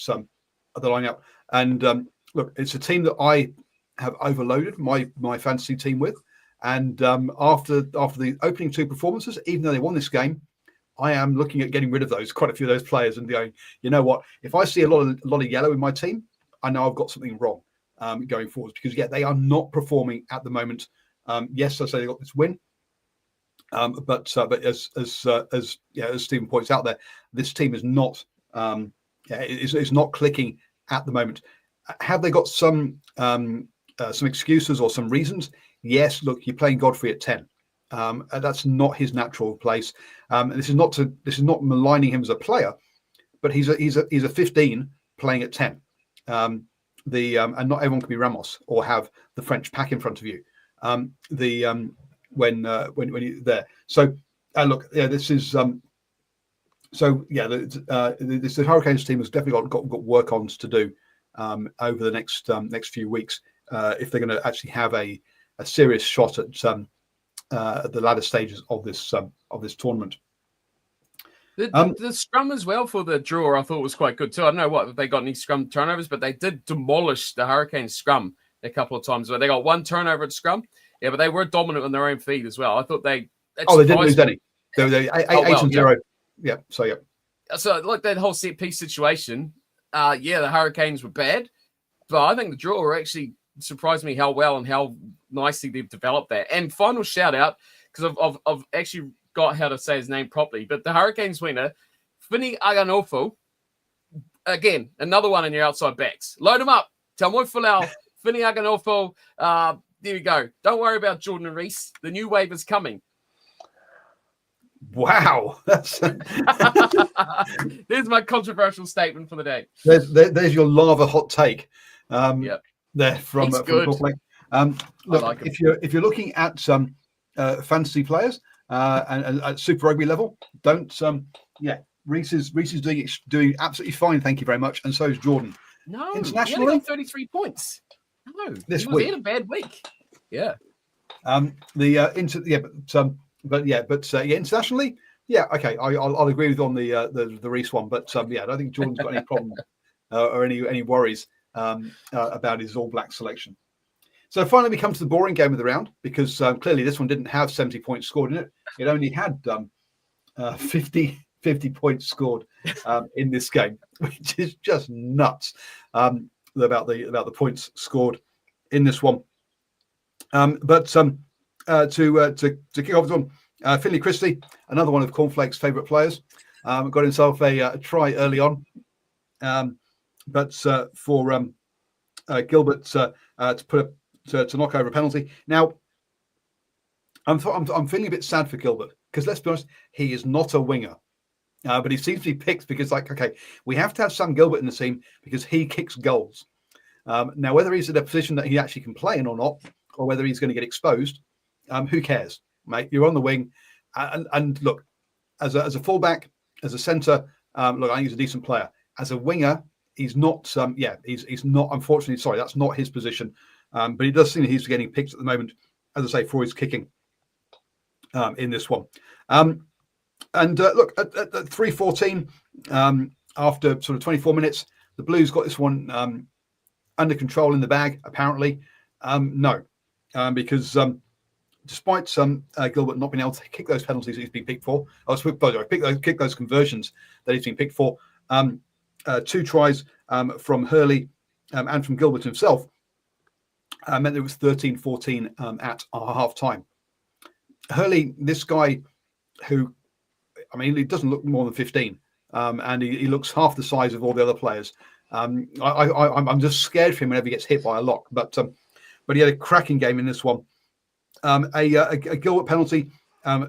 the lineup. And look, it's a team that I have overloaded my fantasy team with. And after the opening 2 performances, even though they won this game, I am looking at getting rid of quite a few of those players and going, you know what? If I see a lot of yellow in my team, I know I've got something wrong going forward, because they are not performing at the moment. Yes, I say they got this win, but as Stephen points out there, this team is not is not clicking at the moment. Have they got some excuses or some reasons? Yes. Look, you're playing Godfrey at 10. That's not his natural place. This is not maligning him as a player, but he's a 15 playing at 10. And not everyone can be Ramos or have the French pack in front of you. When you're there. So look, this is the Hurricanes team has definitely got work-ons to do over the next few weeks if they're going to actually have a serious shot at the latter stages of this tournament. The scrum as well for the draw, I thought was quite good too. I don't know what if they got any scrum turnovers, but they did demolish the Hurricanes scrum a couple of times. Where they got 1 turnover at scrum, but they were dominant on their own feet as well. I thought they didn't lose any. They were 8-0. Yeah. So like that whole set piece situation, the Hurricanes were bad, but I think the draw actually surprised me how well and how nicely they've developed that. And final shout out, because I've actually got how to say his name properly, but the Hurricanes winner, Fini Aganofo, again, another one in your outside backs. Load them up. Tamoy Folau, Fini Aganofo. There we go. Don't worry about Jordan and Reese. The new wave is coming. Wow. There's my controversial statement for the day. There's your lava hot take. There from good. Look, like if you're looking at some fantasy players and at Super Rugby level, don't Reese is doing absolutely fine, thank you very much, and so is Jordan. No, internationally, he only got 33 points. No, this he was in a bad week. Yeah. Internationally, okay, I'll agree with on the Reese one, but I don't think Jordan's got any problem or any worries about his All Black selection. So finally, we come to the boring game of the round, because clearly this one didn't have 70 points scored in it. It only had 50 points scored in this game, which is just nuts about the points scored in this one. To kick off this one, Finley Christie, another one of Cornflake's favourite players, got himself a try early on, but for Gilbert to knock over a penalty. Now, I'm feeling a bit sad for Gilbert, because let's be honest, he is not a winger, but he seems to be picked because, we have to have Sam Gilbert in the team because he kicks goals. Now, whether he's in a position that he actually can play in or not, or whether he's going to get exposed, who cares, mate? You're on the wing, and look, as a fullback, as a centre, I think he's a decent player. As a winger, he's not. He's not. Unfortunately, sorry, that's not his position. But he does seem that he's getting picked at the moment, as I say, for his kicking in this one. Look, at 3:14, after sort of 24 minutes, the Blues got this one under control in the bag, apparently. No, because despite Gilbert not being able to kick those penalties that he's been picked for, kick those conversions that he's been picked for, 2 tries from Hurley and from Gilbert himself, meant that it was 13-14 at half time. Hurley, this guy who, he doesn't look more than 15, and he looks half the size of all the other players. I'm just scared for him whenever he gets hit by a lock, but he had a cracking game in this one. A Gilbert penalty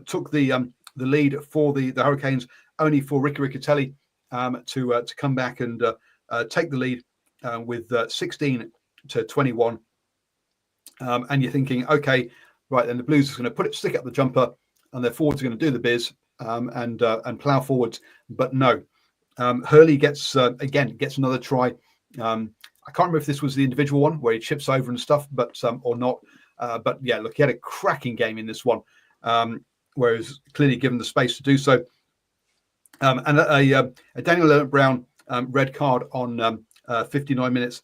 took the lead for the Hurricanes, only for Ricky Riccatelli to come back and take the lead with 16-21. And you're thinking, okay, right, then the Blues is going to stick up the jumper, and their forwards are going to do the biz and plough forwards. But no, Hurley gets another try. I can't remember if this was the individual one where he chips over and stuff, but or not. But yeah, look, he had a cracking game in this one, where he was clearly given the space to do so. And a Daniel Leonard Brown red card on 59 minutes.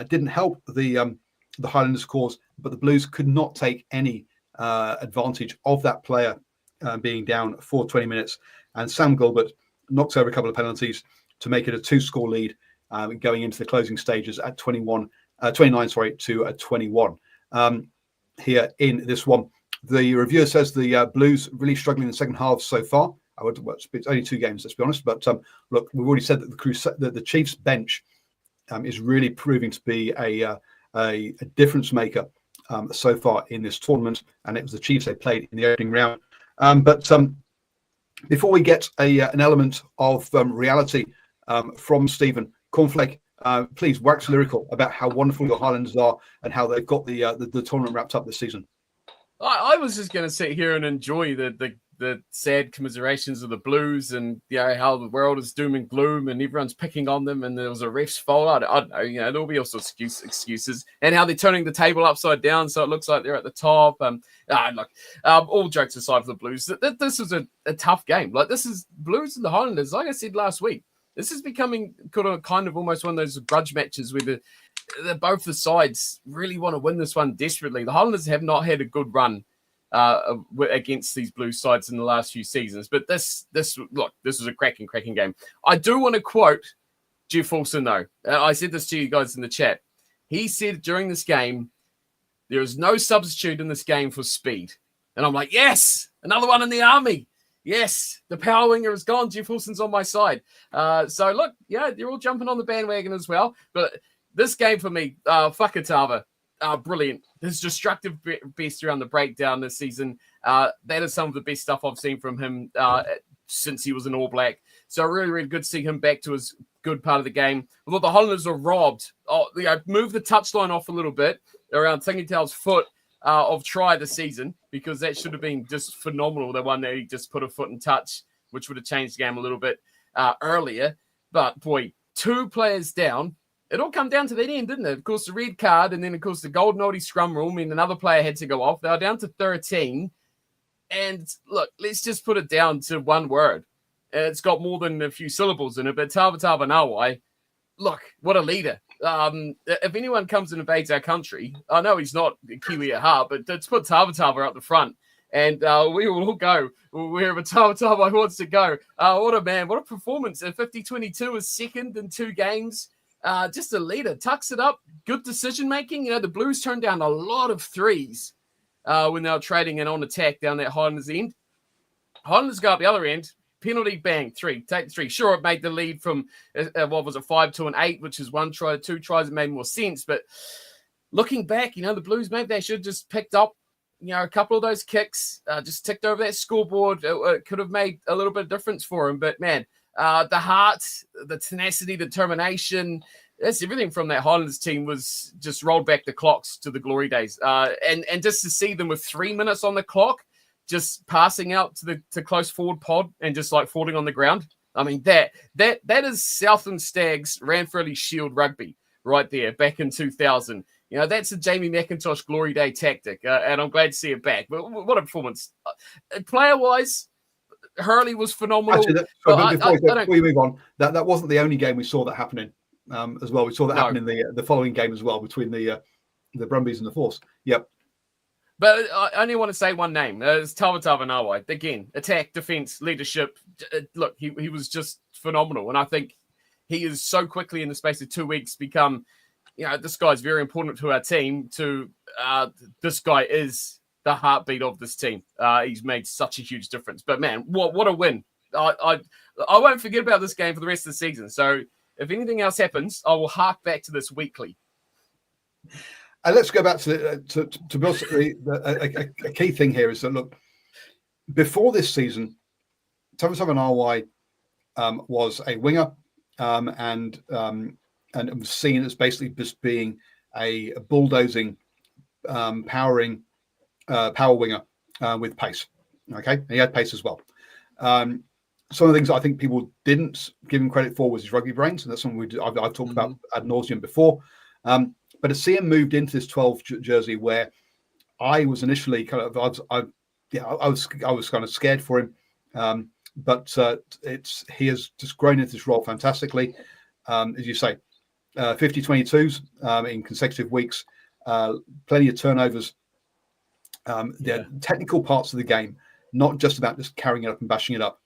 Didn't help the Highlanders' cause, but the Blues could not take any advantage of that player being down for 20 minutes. And Sam Gilbert knocks over a couple of penalties to make it a 2-score lead going into the closing stages at 29 to 21 here in this one. The reviewer says the Blues really struggling in the second half so far. It's only 2 games, let's be honest. But look, we've already said that the Chiefs bench is really proving to be a difference maker so far in this tournament. And it was the Chiefs they played in the opening round. But before we get an element of reality from Stephen Cornflake, please wax lyrical about how wonderful your Highlanders are and how they've got the tournament wrapped up this season. I was just going to sit here and enjoy the sad commiserations of the Blues and how the world is doom and gloom and everyone's picking on them and there was a ref's fault. I don't know, there'll be all sorts of excuses and how they're turning the table upside down so it looks like they're at the top. All jokes aside for the Blues, this was a tough game. Like this is Blues and the Highlanders. Like I said last week, this is becoming kind of almost one of those grudge matches where both the sides really want to win this one desperately. The Highlanders have not had a good run against these Blue sides in the last few seasons, but this was a cracking game. I do want to quote Jeff Wilson though. I said this to you guys in the chat. He said during this game, there is no substitute in this game for speed, and I'm like, yes, another one in the army. Yes, the power winger is gone. Jeff Wilson's on my side. So look, they're all jumping on the bandwagon as well. But this game for me, Whakatava, brilliant. His destructive best around the breakdown this season. That is some of the best stuff I've seen from him since he was an All Black. So really, really good to see him back to his good part of the game. Although the Highlanders were robbed. Moved the touchline off a little bit around Tingitau's foot of try this season, because that should have been just phenomenal. The one that he just put a foot in touch, which would have changed the game a little bit earlier. But boy, 2 players down. It all come down to that end, didn't it? Of course, the red card, and then, of course, the golden oldie scrum rule mean another player had to go off. They were down to 13. And look, let's just put it down to one word. It's got more than a few syllables in it, but Tavatava Nawai, look, what a leader. If anyone comes and invades our country, I know he's not Kiwi at heart, but let's put Tavatava up the front. And we will all go wherever Tavatava wants to go. What a man, what a performance. 50-22 is second in 2 games. Just a leader, tucks it up, good decision making. The Blues turned down a lot of threes when they were trading and on attack down that Highlanders end. Highlanders go up the other end, penalty, bang, 3, take the 3. Sure, it made the lead from 5 to an 8, which is 1 try to 2 tries. It made more sense, but looking back, the Blues, maybe they should have just picked up a couple of those kicks, just ticked over that scoreboard. It could have made a little bit of difference for him, but man. The heart, the tenacity, determination, that's everything from that Highlanders team was just rolled back the clocks to the glory days. And just to see them with 3 minutes on the clock, just passing out to close forward pod and just like falling on the ground. I mean, that is Southland Stags Ranfurly Shield rugby right there back in 2000. That's a Jamie McIntosh glory day tactic. And I'm glad to see it back. But what a performance. Player-wise, Hurley was phenomenal. Actually, before we move on, that wasn't the only game we saw that happening as well. We saw that happen in the following game as well between the Brumbies and the Force. Yep. But I only want to say one name. It's Tavatava Nawai. Again, attack, defense, leadership. Look, he was just phenomenal. And I think he is so quickly in the space of 2 weeks become, this guy's very important to our team. This guy is the heartbeat of this team. He's made such a huge difference. But man, what a win. I won't forget about this game for the rest of the season. So if anything else happens, I will hark back to this weekly. And let's go back to be honest, a key thing here is that, look, before this season, Tavatava Nawai was a winger and was seen as basically just being a bulldozing, powering power winger with pace. Okay, and he had pace as well. Some of the things that I think people didn't give him credit for was his rugby brains, and that's something I've talked about ad nauseum before. But to see him moved into this 12 jersey, where I was initially kind of, I was kind of scared for him, but he has just grown into this role fantastically. As you say, 50-22s in consecutive weeks, plenty of turnovers. The technical parts of the game, not just about just carrying it up and bashing it up,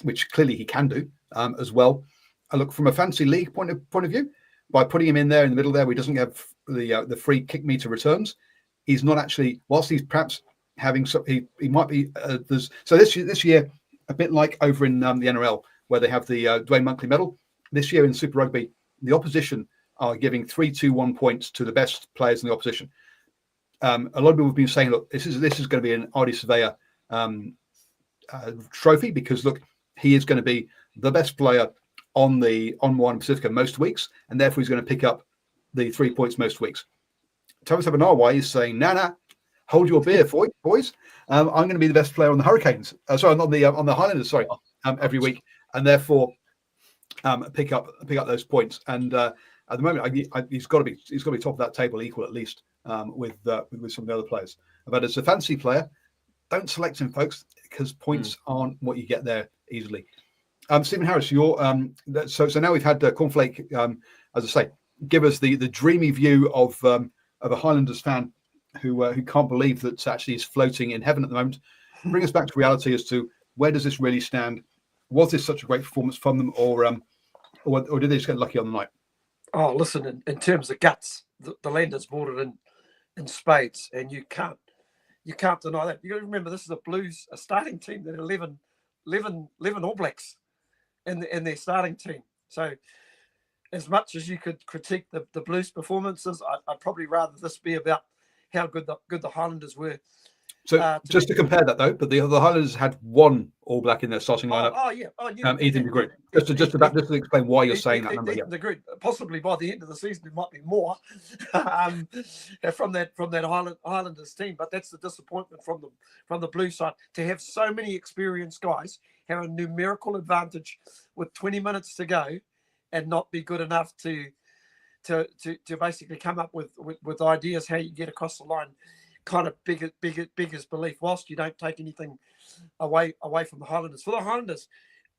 which clearly he can do as well. I look from a fantasy league point of view, by putting him in there in the middle there, where he doesn't have the free kick meter returns. He's not actually, whilst he's perhaps having some, he might be this year a bit like over in the NRL where they have the Dwayne Monkley medal. This year in Super Rugby, the opposition are giving 3-2-1 points to the best players in the opposition. A lot of people have been saying, look, this is going to be an Artie Surveyor trophy, because look, he is going to be the best player on One Pacifica most weeks, and therefore he's going to pick up the 3 points most weeks. Thomas Abanawa is saying, nah, hold your beer, boys. I'm going to be the best player on the Hurricanes. Sorry, not on the Highlanders. Sorry, every week, and therefore pick up those points. And at the moment, he's got to be top of that table, equal at least with some of the other players. But as a fantasy player, don't select him, folks, because points aren't what you get there easily. Stephen Harris, you're so now we've had Cornflake, as I say, give us the dreamy view of a Highlanders fan who can't believe that actually is floating in heaven at the moment. Bring us back to reality as to where does this really stand? Was this such a great performance from them, or did they just get lucky on the night? Oh, listen, in terms of guts, the Landers brought it in spades, and you can't deny that. You got to remember, this is a starting team that 11 All Blacks in their starting team. So as much as you could critique the Blues performances, I'd probably rather this be about how good the Highlanders were. So just to compare that though, but the Highlanders had one All Black in their starting lineup. Ethan de Groot. Just to explain why you're saying that number. Ethan de Groot. Possibly by the end of the season, there might be more from that Highlanders team. But that's the disappointment from the Blue side, to have so many experienced guys have a numerical advantage with 20 minutes to go, and not be good enough to basically come up with ideas how you get across the line. Kind of biggest belief, whilst you don't take anything away from the Highlanders. For the Highlanders,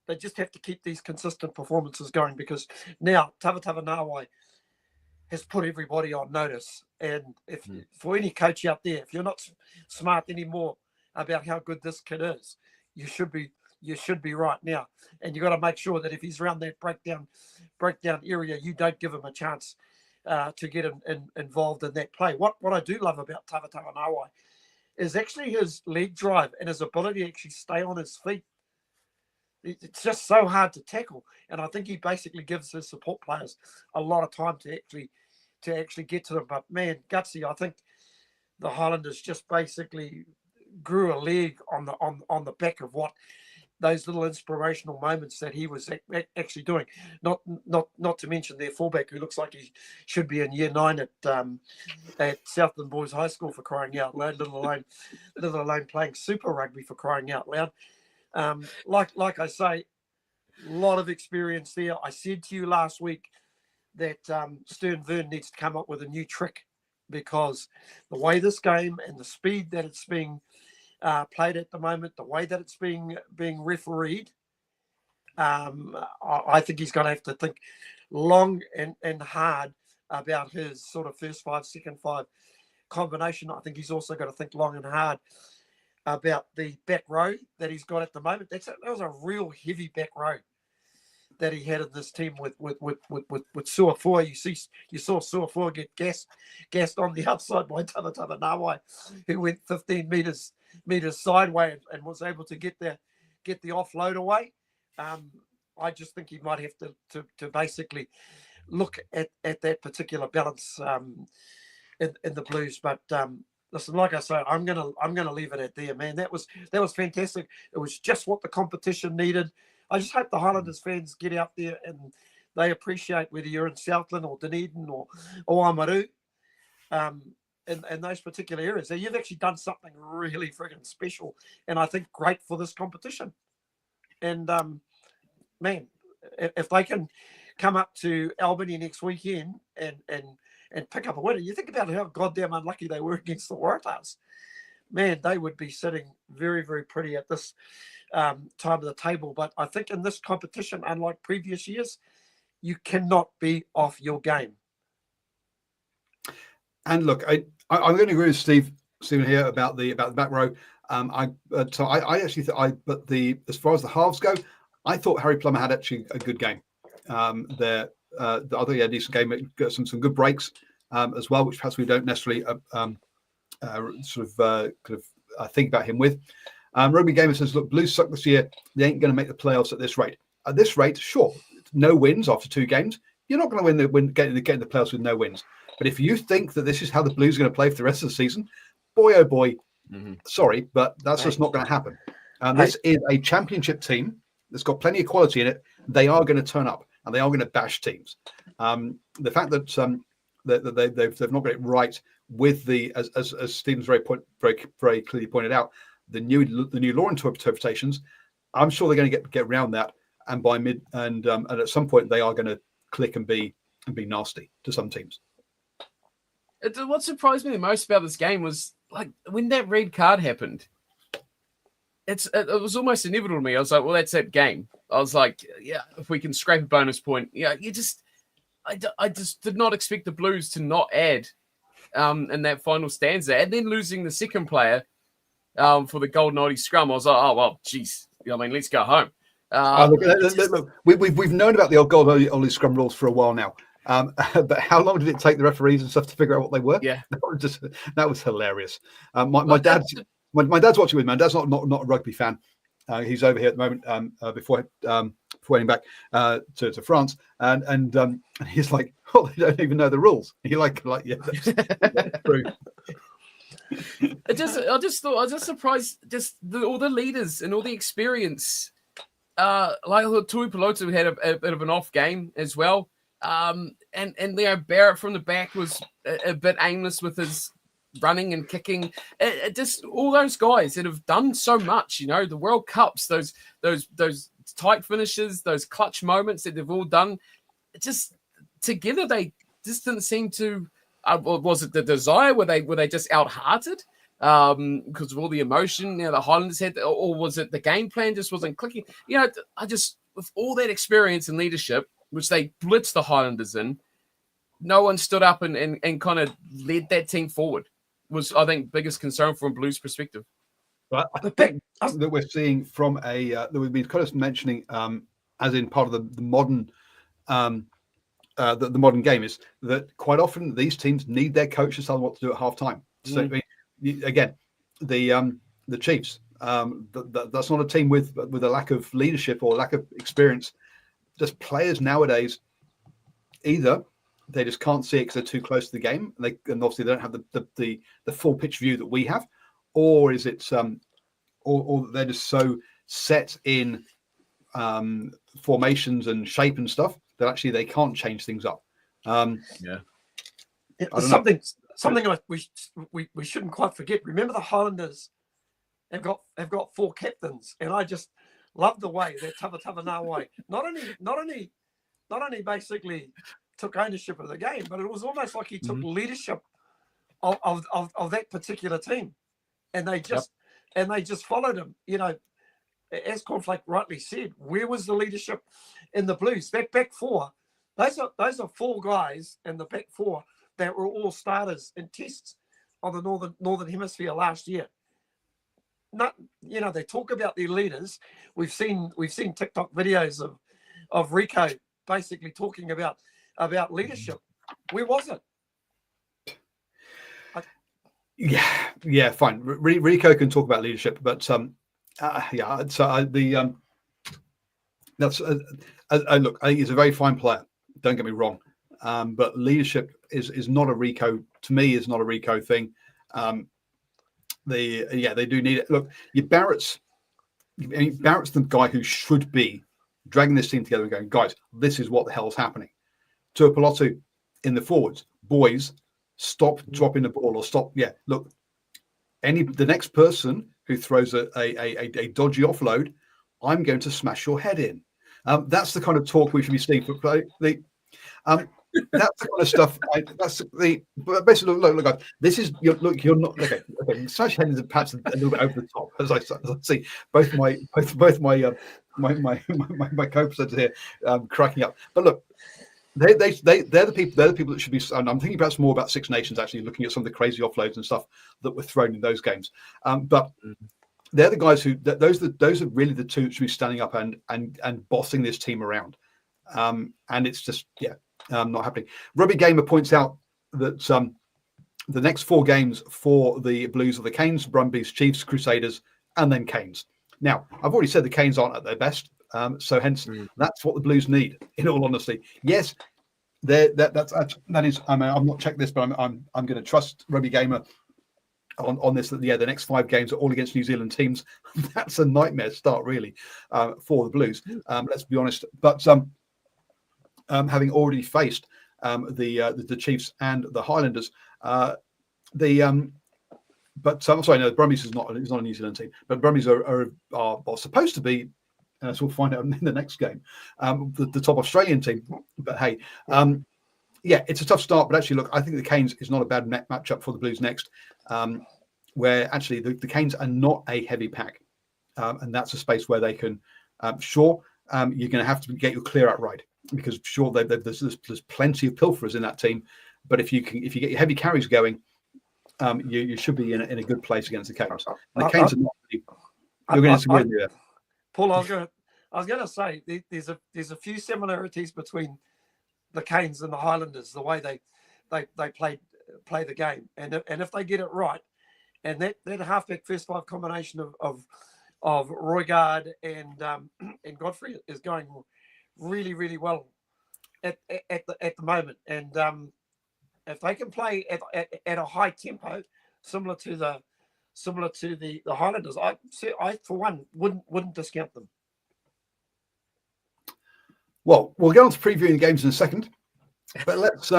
they just have to keep these consistent performances going, because now Tavatava Nawai has put everybody on notice. And if for any coach out there, if you're not smart anymore about how good this kid is, you should be right now. And you got to make sure that if he's around that breakdown area, you don't give him a chance to get involved in that play. What I do love about Tavatava Nawai is actually his leg drive and his ability to actually stay on his feet. It's just so hard to tackle, and I think he basically gives his support players a lot of time to actually get to them. But man, Gutsy, I think the Highlanders just basically grew a leg on the back of what those little inspirational moments that he was actually doing. Not to mention their fullback, who looks like he should be in year 9 at Southland Boys High School, for crying out loud, little alone playing Super Rugby, for crying out loud. Like I say, a lot of experience there. I said to you last week that Stern Vern needs to come up with a new trick, because the way this game and the speed that it's being played at the moment, the way that it's being refereed, I think he's going to have to think long and hard about his sort of first 5, second 5 combination. I think he's also got to think long and hard about the back row that he's got at the moment. That was a real heavy back row that he had in this team with Suafua. You saw Suafua get gassed on the outside by Tavatava Nawai, who went 15 meters sideways and was able to get the offload away. I just think he might have to basically look at that particular balance in the Blues. But listen, like I say, I'm gonna leave it at there, man. That was fantastic. It was just what the competition needed. I just hope the Highlanders fans get out there and they appreciate, whether you're in Southland or Dunedin or Amaru, in those particular areas. So you've actually done something really friggin' special, and I think great for this competition. And man, if they can come up to Albany next weekend and pick up a winner, you think about how goddamn unlucky they were against the Waratahs. Man, they would be sitting very, very pretty at this time of the table. But I think in this competition, unlike previous years, You cannot be off your game. And look, I'm going to agree with Stephen here about the back row. I actually but as far as the halves go, I thought Harry Plummer had actually a good game. I think he had a decent game, got some good breaks as well, which perhaps we don't necessarily think about him with. Rugby Gamer says, look, Blues suck this year. They ain't going to make the playoffs at this rate. At this rate, sure, no wins after 2 games. You're not going to get in the playoffs with no wins. But if you think that this is how the Blues are going to play for the rest of the season, boy, oh boy, sorry, but that's just not going to happen. This is a championship team that's got plenty of quality in it. They are going to turn up and they are going to bash teams. The fact that they've not got it right with the, as Stephen's very clearly pointed out, the new law interpretations, I'm sure they're going to get around that, and by and at some point they are going to click and be nasty to some teams. What surprised me the most about this game was like when that red card happened. It was almost inevitable to me. I was like, well, that's that game. I was like, yeah, if we can scrape a bonus point, yeah, I just did not expect the Blues to not add in that final stanza, and then losing the second player for the Golden Oldie scrum. I was like, oh well, geez, I mean, let's go home. Look, we've known about the old Golden Oldie scrum rules for a while now. But how long did it take the referees and stuff to figure out what they were? Yeah, that was hilarious. My dad's watching with me. My dad's not a rugby fan. He's over here at the moment before heading back to France, and he's like, "Oh, they don't even know the rules." You're like, yeah, that's true. I was surprised, all the leaders and all the experience. Like Tui Pelotu had a bit of an off game as well. And Leo Barrett from the back was a bit aimless with his running and kicking. Just all those guys that have done so much, the World Cups, those tight finishes, those clutch moments that they've all done. Just together, they just didn't seem to. Was it the desire? Were they just out-hearted because of all the emotion? The Highlanders had, or was it the game plan just wasn't clicking? I just, with all that experience and leadership, which they blitzed the Highlanders in, no one stood up and kind of led that team forward. Was, I think, biggest concern from Blues perspective. But I think that we're seeing from that we've been kind of mentioning as in part of the modern the modern game is that quite often these teams need their coach to tell them what to do at half time. So again, the Chiefs, that's not a team with a lack of leadership or lack of experience. Just players nowadays, either they just can't see it because they're too close to the game, and obviously they don't have the full pitch view that we have, or is it or they're just so set in formations and shape and stuff that actually they can't change things up. Something we shouldn't quite forget. Remember, the Highlanders have got 4 captains, and I just love the way that Tavanawai not only basically took ownership of the game, but it was almost like he took leadership of that particular team, and they just followed him. As Cornflake rightly said, where was the leadership in the Blues? That back 4, those are 4 guys in the back 4 that were all starters in tests on the northern hemisphere last year. They talk about their leaders. We've seen TikTok videos of Rico basically talking about leadership. Where was it? Yeah, fine. Rico can talk about leadership, but look, I think he's a very fine player. Don't get me wrong, but leadership is not a Rico. To me, is not a Rico thing. They do need it. Look, Barrett's the guy who should be dragging this team together and going, guys, this is what the hell's happening. To a Pelotu in the forwards, boys, stop dropping the ball or stop. Yeah, look, the next person who throws a dodgy offload, I'm going to smash your head in. That's the kind of talk we should be seeing. That's the kind of stuff. But basically, look, guys. This is you're not okay. Smash head is perhaps a little bit over the top, as I see. Both my my co-presenters here cracking up. But look, they're the people that should be. And I'm thinking perhaps more about Six Nations, actually looking at some of the crazy offloads and stuff that were thrown in those games. But they're the guys who those are really the two that should be standing up and bossing this team around. And it's just not happening. Rugby Gamer points out that the next 4 games for the Blues are the Canes, Brumbies, Chiefs, Crusaders, and then Canes. Now, I've already said the Canes aren't at their best, so hence that's what the Blues need. In all honesty, yes, that is. I mean, I've not checked this, but I'm going to trust Rugby Gamer on this. That the next 5 games are all against New Zealand teams. That's a nightmare start, really, for the Blues. Let's be honest. But having already faced the Chiefs and the Highlanders, but I'm sorry, no, Brumbies is not a New Zealand team, but Brumbies are supposed to be, as we'll find out in the next game, the top Australian team. But hey, it's a tough start. But actually, look, I think the Canes is not a bad matchup for the Blues next, where actually the Canes are not a heavy pack, and that's a space where they can. You're going to have to get your clear out right, because there's plenty of pilferers in that team. But if you get your heavy carries going, you should be in a good place against the Canes. And the Canes are not really, you're going to disagree with me there. Paul, I was going to say there's a few similarities between the Canes and the Highlanders, the way they play the game, and if they get it right, and that halfback first 5 combination of Roygaard and Godfrey is going really, really well at the moment, and if they can play at a high tempo, similar to the Highlanders, I for one wouldn't discount them. Well, we'll get on to previewing the games in a second, but let's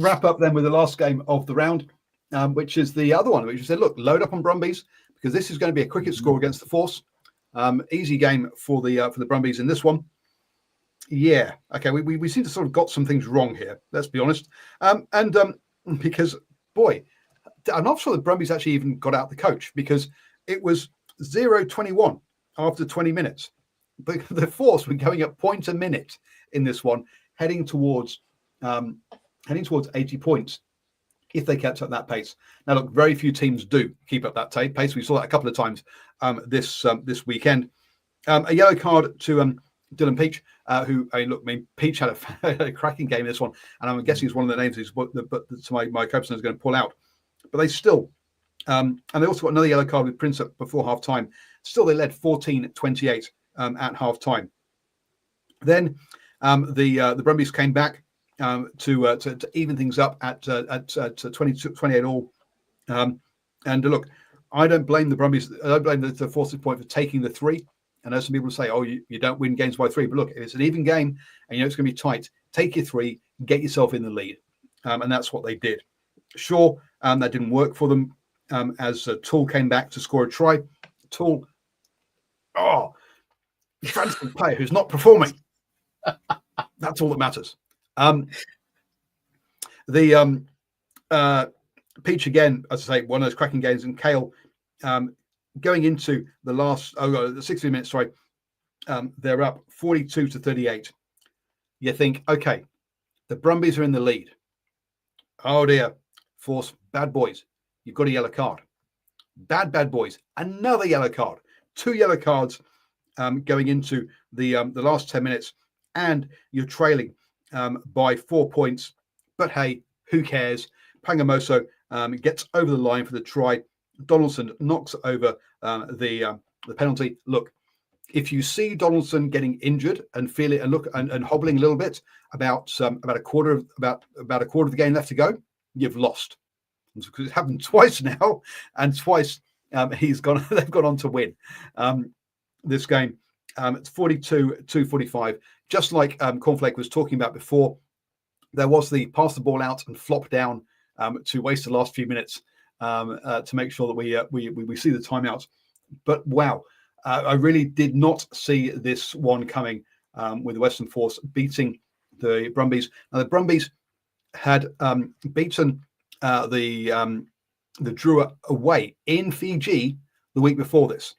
wrap up then with the last game of the round, which is the other one, which we said, look, load up on Brumbies, because this is going to be a cricket score against the Force. Easy game for the Brumbies in this one. Yeah, okay, we seem to sort of got some things wrong here, let's be honest. Because, boy, I'm not sure the Brumbies actually even got out the coach, because it was 0-21 after 20 minutes. But the Force were going up points a minute in this one, heading towards 80 points if they kept up that pace. Now, look, very few teams do keep up that pace. We saw that a couple of times this weekend. A yellow card to Dylan Peach, Peach had a cracking game in this one, and I'm guessing it's one of the names my co-presenter is going to pull out. But they still, and they also got another yellow card with Prince before half time. Still, they led 14-28 at half time. Then the Brumbies came back to even things up at 28 all. And look, I don't blame the Brumbies. I don't blame the Forces point for taking the 3. I know some people say, oh, you don't win games by 3. But look, if it's an even game and it's going to be tight, take your 3, get yourself in the lead. And that's what they did. Sure, that didn't work for them as Toole came back to score a try. Toole, fancy player who's not performing. That's all that matters. Peach again, as I say, one of those cracking games, and Kale going into the last 60 minutes. Sorry, they're up 42-38. You think, okay, the Brumbies are in the lead. Oh dear, Force, bad boys, you've got a yellow card. Bad boys, another yellow card. 2 yellow cards going into the last 10 minutes, and you're trailing by 4 points. But hey, who cares? Pangamoso gets over the line for the try. Donaldson knocks over the penalty. Look, if you see Donaldson getting injured and feel it and hobbling a little bit about a quarter of the game left to go, you've lost. Because it's happened twice now, and twice they've gone on to win this game. It's 42-45. Just like Cornflake was talking about before, there was the pass the ball out and flop down to waste the last few minutes to make sure that we see the timeout. But wow, I really did not see this one coming with the Western Force beating the Brumbies. Now the Brumbies had beaten the Drua away in Fiji the week before this.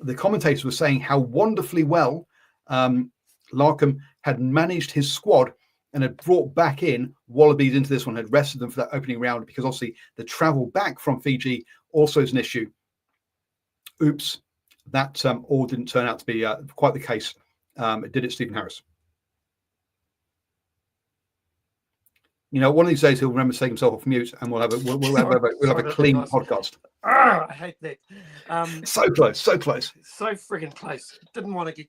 the commentators were saying how wonderfully well Larkham had managed his squad and had brought back in Wallabies into this one, had rested them for that opening round, because obviously the travel back from Fiji also is an issue. Oops, that all didn't turn out to be quite the case. Did it, Stephen Harris? You know, one of these days he'll remember to take himself off mute, and we'll have a clean podcast. I hate that. So close, so close, so friggin' close. Didn't want to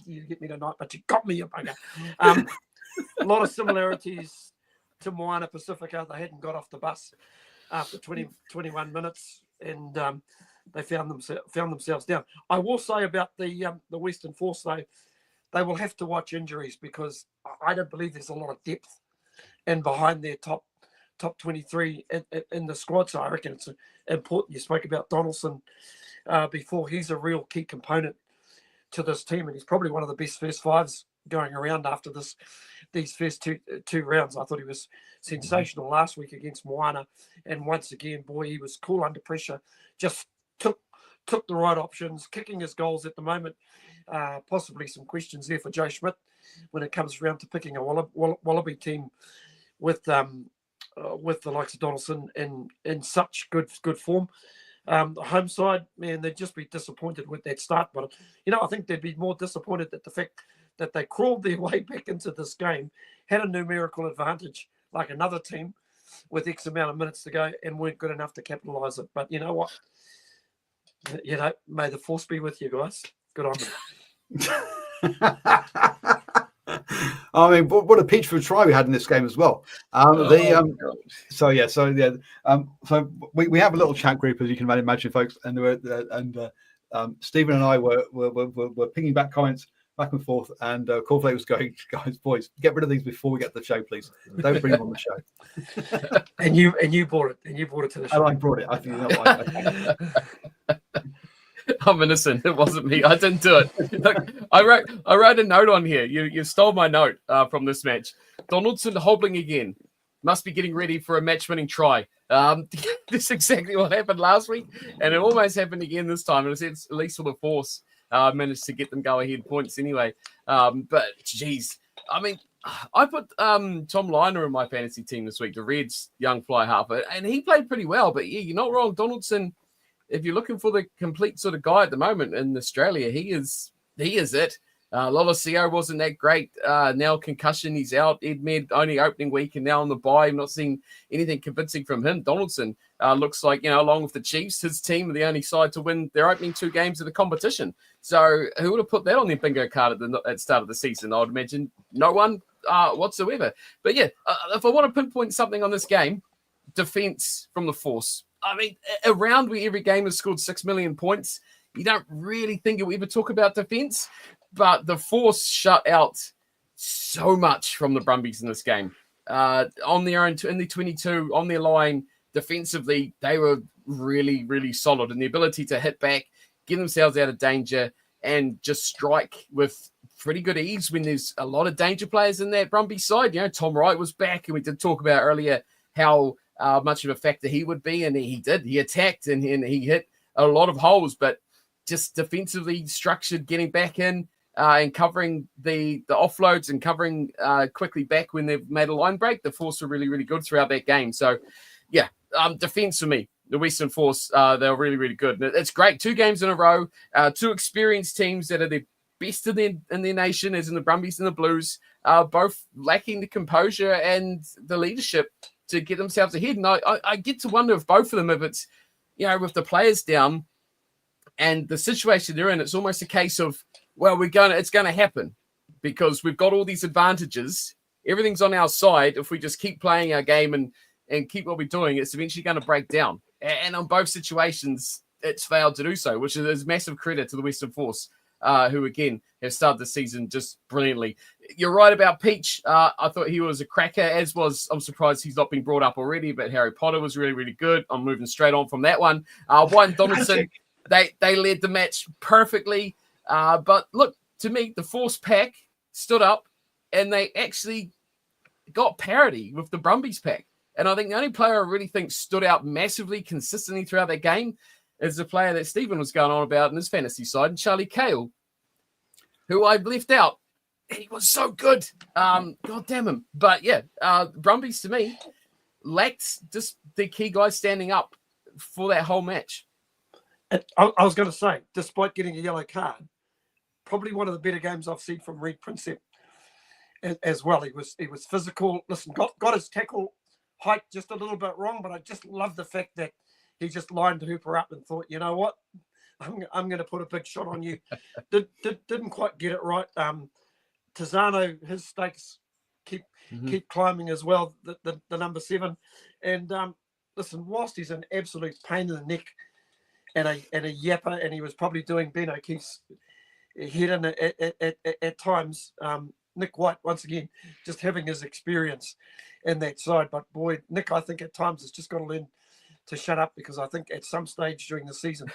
get me tonight, but you got me, you bugger. A lot of similarities to Moana Pacifica. They hadn't got off the bus after 21 minutes, and they found themselves down. I will say about the Western Force, though, they will have to watch injuries, because I don't believe there's a lot of depth and behind their top 23 in the squad. So I reckon it's important. You spoke about Donaldson before. He's a real key component to this team, and he's probably one of the best first fives going around after these first two rounds. I thought he was sensational last week against Moana, and once again, boy, he was cool under pressure. Just took the right options, kicking his goals at the moment. Possibly some questions there for Joe Schmidt when it comes around to picking a Wallaby team with the likes of Donaldson in such good form. The home side, man, they'd just be disappointed with that start. But, you know, I think they'd be more disappointed at the fact that they crawled their way back into this game, had a numerical advantage like another team with X amount of minutes to go, and weren't good enough to capitalise it. But you know what? You know, may the force be with you guys. Good on them. I mean, what a peach for a try we had in this game as well. So we have a little chat group, as you can imagine, folks, and Stephen and I were pinging back comments back and forth, and Corflake was going, guys, boys, get rid of these before we get to the show, please. Don't bring them on the show. and you brought it to the show. And I brought it. I think you know what, I'm innocent. It wasn't me. I didn't do it. Look, I wrote a note on here. You stole my note from this match. Donaldson hobbling again. Must be getting ready for a match-winning try. This is exactly what happened last week, and it almost happened again this time. And it's at least for the Force managed to get them go-ahead points anyway. But, geez, I mean, I put Tom Liner in my fantasy team this week, the Reds' young fly half, and he played pretty well. But, yeah, you're not wrong. Donaldson, if you're looking for the complete sort of guy at the moment in Australia, he is it. Lolosio wasn't that great. Now concussion, he's out. Ed Med only opening week and now on the bye. I'm not seeing anything convincing from him. Donaldson looks like, you know, along with the Chiefs, his team are the only side to win their opening 2 games of the competition. So who would have put that on their bingo card at the start of the season? I would imagine no one whatsoever. But yeah, if I want to pinpoint something on this game, defense from the Force. I mean, around where every game has scored 6 million points, you don't really think you'll ever talk about defense, but the Force shut out so much from the Brumbies in this game. On their own, in the 22, on their line, defensively, they were really, really solid, and the ability to hit back, get themselves out of danger, and just strike with pretty good ease when there's a lot of danger players in that Brumbies side. You know, Tom Wright was back, and we did talk about earlier how much of a factor he would be, and he did. He attacked and he hit a lot of holes, but just defensively structured, getting back in and covering the offloads and covering quickly back when they've made a line break. The Force were really, really good throughout that game. So, yeah, defense for me, the Western Force, they were really, really good. It's great. 2 games in a row, 2 experienced teams that are the best in their nation, as in the Brumbies and the Blues, both lacking the composure and the leadership to get themselves ahead. And I get to wonder if both of them, if it's, you know, with the players down and the situation they're in, it's almost a case of, well, it's going to happen because we've got all these advantages. Everything's on our side. If we just keep playing our game and keep what we're doing, it's eventually going to break down. And on both situations, it's failed to do so, which is massive credit to the Western Force, who, again, have started the season just brilliantly. You're right about Peach. I thought he was a cracker, as was, I'm surprised he's not been brought up already, but Harry Potter was really, really good. I'm moving straight on from that one. Wyatt Donaldson, they led the match perfectly. But look, to me, the Force pack stood up and they actually got parity with the Brumbies pack. And I think the only player I really think stood out massively consistently throughout that game, is a player that Stephen was going on about in his fantasy side, Charlie Cale, who I've left out. He was so good. God damn him. But yeah, Brumbies to me lacked just the key guys standing up for that whole match. And I was going to say, despite getting a yellow card, probably one of the better games I've seen from Reed Prinsep as well. He was physical. Listen, got his tackle height just a little bit wrong, but I just love the fact that he just lined Hooper up and thought, you know what, I'm going to put a big shot on you. Didn't quite get it right. Tizano, his stakes keep climbing as well. The number 7, and listen, whilst he's an absolute pain in the neck and a yapper, and he was probably doing Ben O'Keefe's head in at times. Nick White, once again, just having his experience in that side. But boy, Nick, I think at times has just got to learn to shut up, because I think at some stage during the season,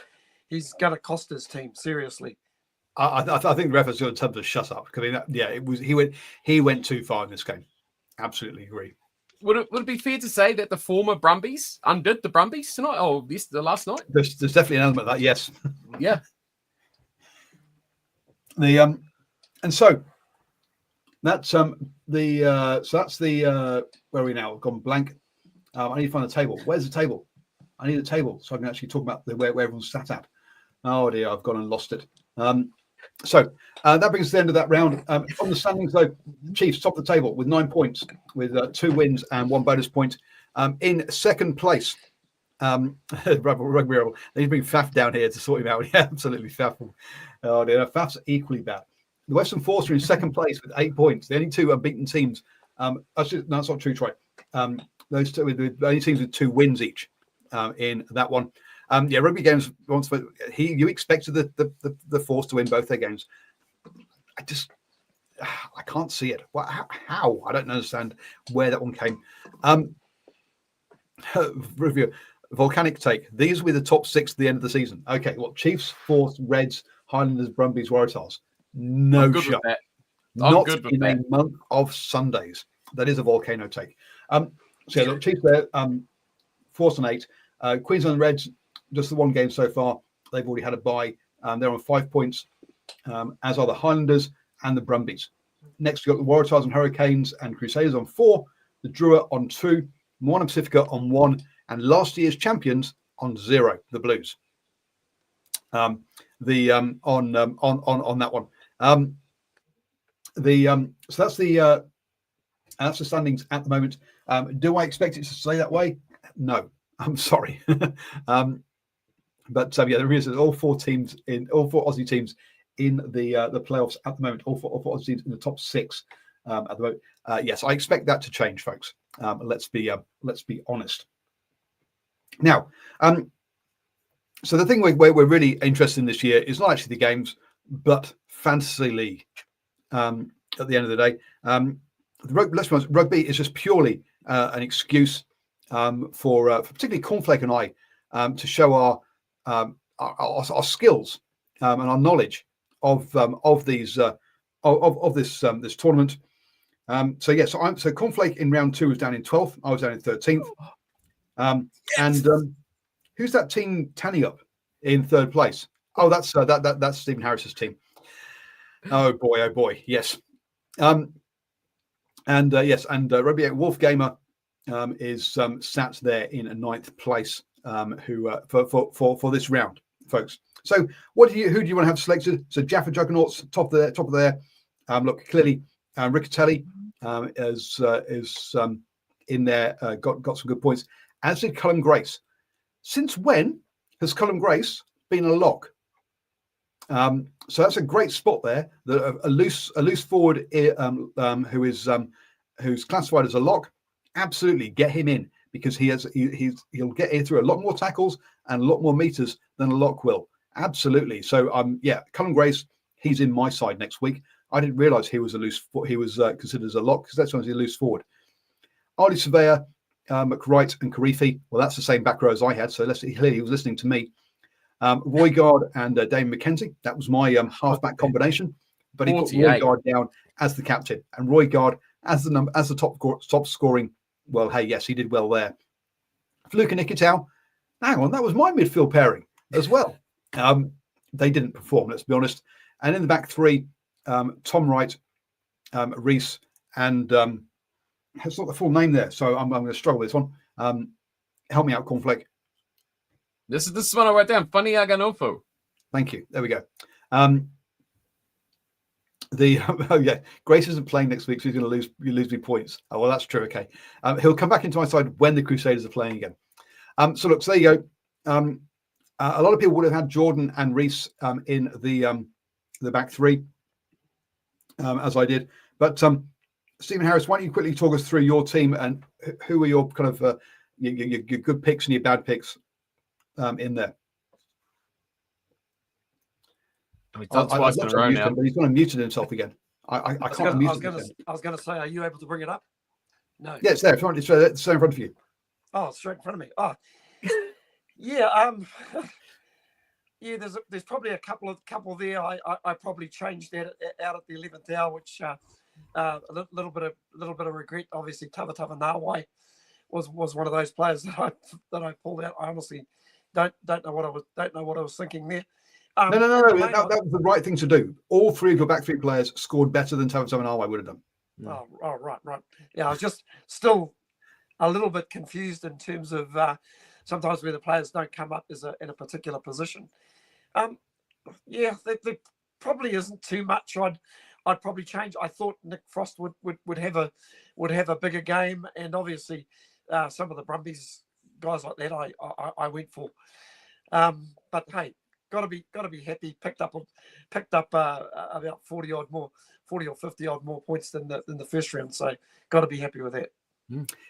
he's going to cost his team seriously. I think the ref has got to tell him to shut up. I mean, he went too far in this game. Absolutely agree. Would it be fair to say that the former Brumbies undid the Brumbies tonight? Oh, the last night? There's definitely an element of that, yes. Yeah. And so that's that's the where are we now? I've gone blank. I need to find the table. Where's the table? I need a table so I can actually talk about where everyone's sat at. Oh dear, I've gone and lost it. So that brings us to the end of that round. On the standings, though, Chiefs top of the table with 9 points, with 2 wins and 1 bonus point. In second place, Rugby Rebel. They've been Faf down here to sort him out. Yeah, absolutely Faf. Oh dear, Faf's equally bad. The Western Force are in second place with 8 points. The only 2 unbeaten teams. Actually, no, that's not true, Troy. Those 2 with the only teams with 2 wins each in that one. Yeah, Rugby Games once you expected the Force to win both their games. I can't see it. How? I don't understand where that one came. Review volcanic take. These were the top 6 at the end of the season. Okay, well, Chiefs, Force, Reds, Highlanders, Brumbies, Waratahs. No shot. Not in a month of Sundays. That is a volcano take. So yeah, look, Chiefs there, Force on 8. Queensland Reds, just the 1 game so far. They've already had a bye. They're on 5 points, as are the Highlanders and the Brumbies. Next, we've got the Waratahs and Hurricanes and Crusaders on 4. The Drua on 2. Moana Pacifica on 1. And last year's champions on 0, the Blues. On that one. So that's the standings at the moment. Do I expect it to stay that way? No, I'm sorry. But yeah, there is all 4 Aussie teams in the playoffs at the moment. All four Aussie teams in the top 6 at the moment. Yes, I expect that to change, folks. Let's be honest. Now, so the thing we're really interested in this year is not actually the games, but Fantasy League. At the end of the day, let's be honest, rugby is just purely an excuse for particularly Cornflake and I to show our skills and our knowledge of this tournament. So yeah, so Cornflake in round 2 was down in 12th. I was down in 13th. Yes. And who's that team tanning up in 3rd place? Oh, that's Stephen Harris's team. Oh boy, yes. Yes, and Rugby Wolf Gamer is sat there in 9th place. Who for this round, folks. So who do you want to have selected? So Jaffa Juggernauts top of there. Look, clearly Riccatelli is in there, got some good points, as did Cullum Grace. Since when has Cullum Grace been a lock? So that's a great spot there. A loose forward who's classified as a lock. Absolutely get him in, because he'll get in through a lot more tackles and a lot more meters than a lock will. Absolutely. So yeah, Cullum Grace, he's in my side next week. I didn't realise he was considered as a lock, because that's when he's a loose forward. Arlie Surveyor, McWright and Karifi. Well, that's the same back row as I had, so clearly he was listening to me. Roy Gard and Dame McKenzie. That was my halfback combination, but he 48. Put Roy Gard down as the captain and Roy Gard as the top scoring. Well, hey, yes, he did well there. Fluke and Nikitau. Hang on, that was my midfield pairing. as well. They didn't perform, let's be honest. And in the back three, Tom Wright, Reese, and it's not the full name there, so I'm going to struggle with this one. Help me out, Cornflake. This is one I wrote down. Funny Aganofo. Thank you. There we go. Grace isn't playing next week, so he's going to lose me points. Oh, well, that's true. Okay. He'll come back into my side when the Crusaders are playing again. So look, so there you go. A lot of people would have had Jordan and Reese in the back three, as I did. But Stephen Harris, why don't you quickly talk us through your team and who are your kind of your good picks and your bad picks in there? He's done twice in a row now. But he's going to muted himself again. I can't mute him. I was going to say, are you able to bring it up? No. Yeah, it's there. It's there in front of you. Oh, it's straight in front of me. Oh, yeah. Yeah. There's probably a couple there. I probably changed that out at the 11th hour, which a little bit of regret. Obviously, Tava Nawai was one of those players that I pulled out. I honestly don't know what I was thinking there. No. That was the right thing to do. All three of your back three players scored better than Tava Nawai would have done. Oh, right. Yeah, I was just still a little bit confused in terms of sometimes where the players don't come up in a particular position. Yeah, there probably isn't too much I'd probably change. I thought Nick Frost would have a bigger game, and obviously some of the Brumbies guys like that I went for. But hey, got to be happy. Picked up about 40 or 50 odd more points than the first round. So got to be happy with that.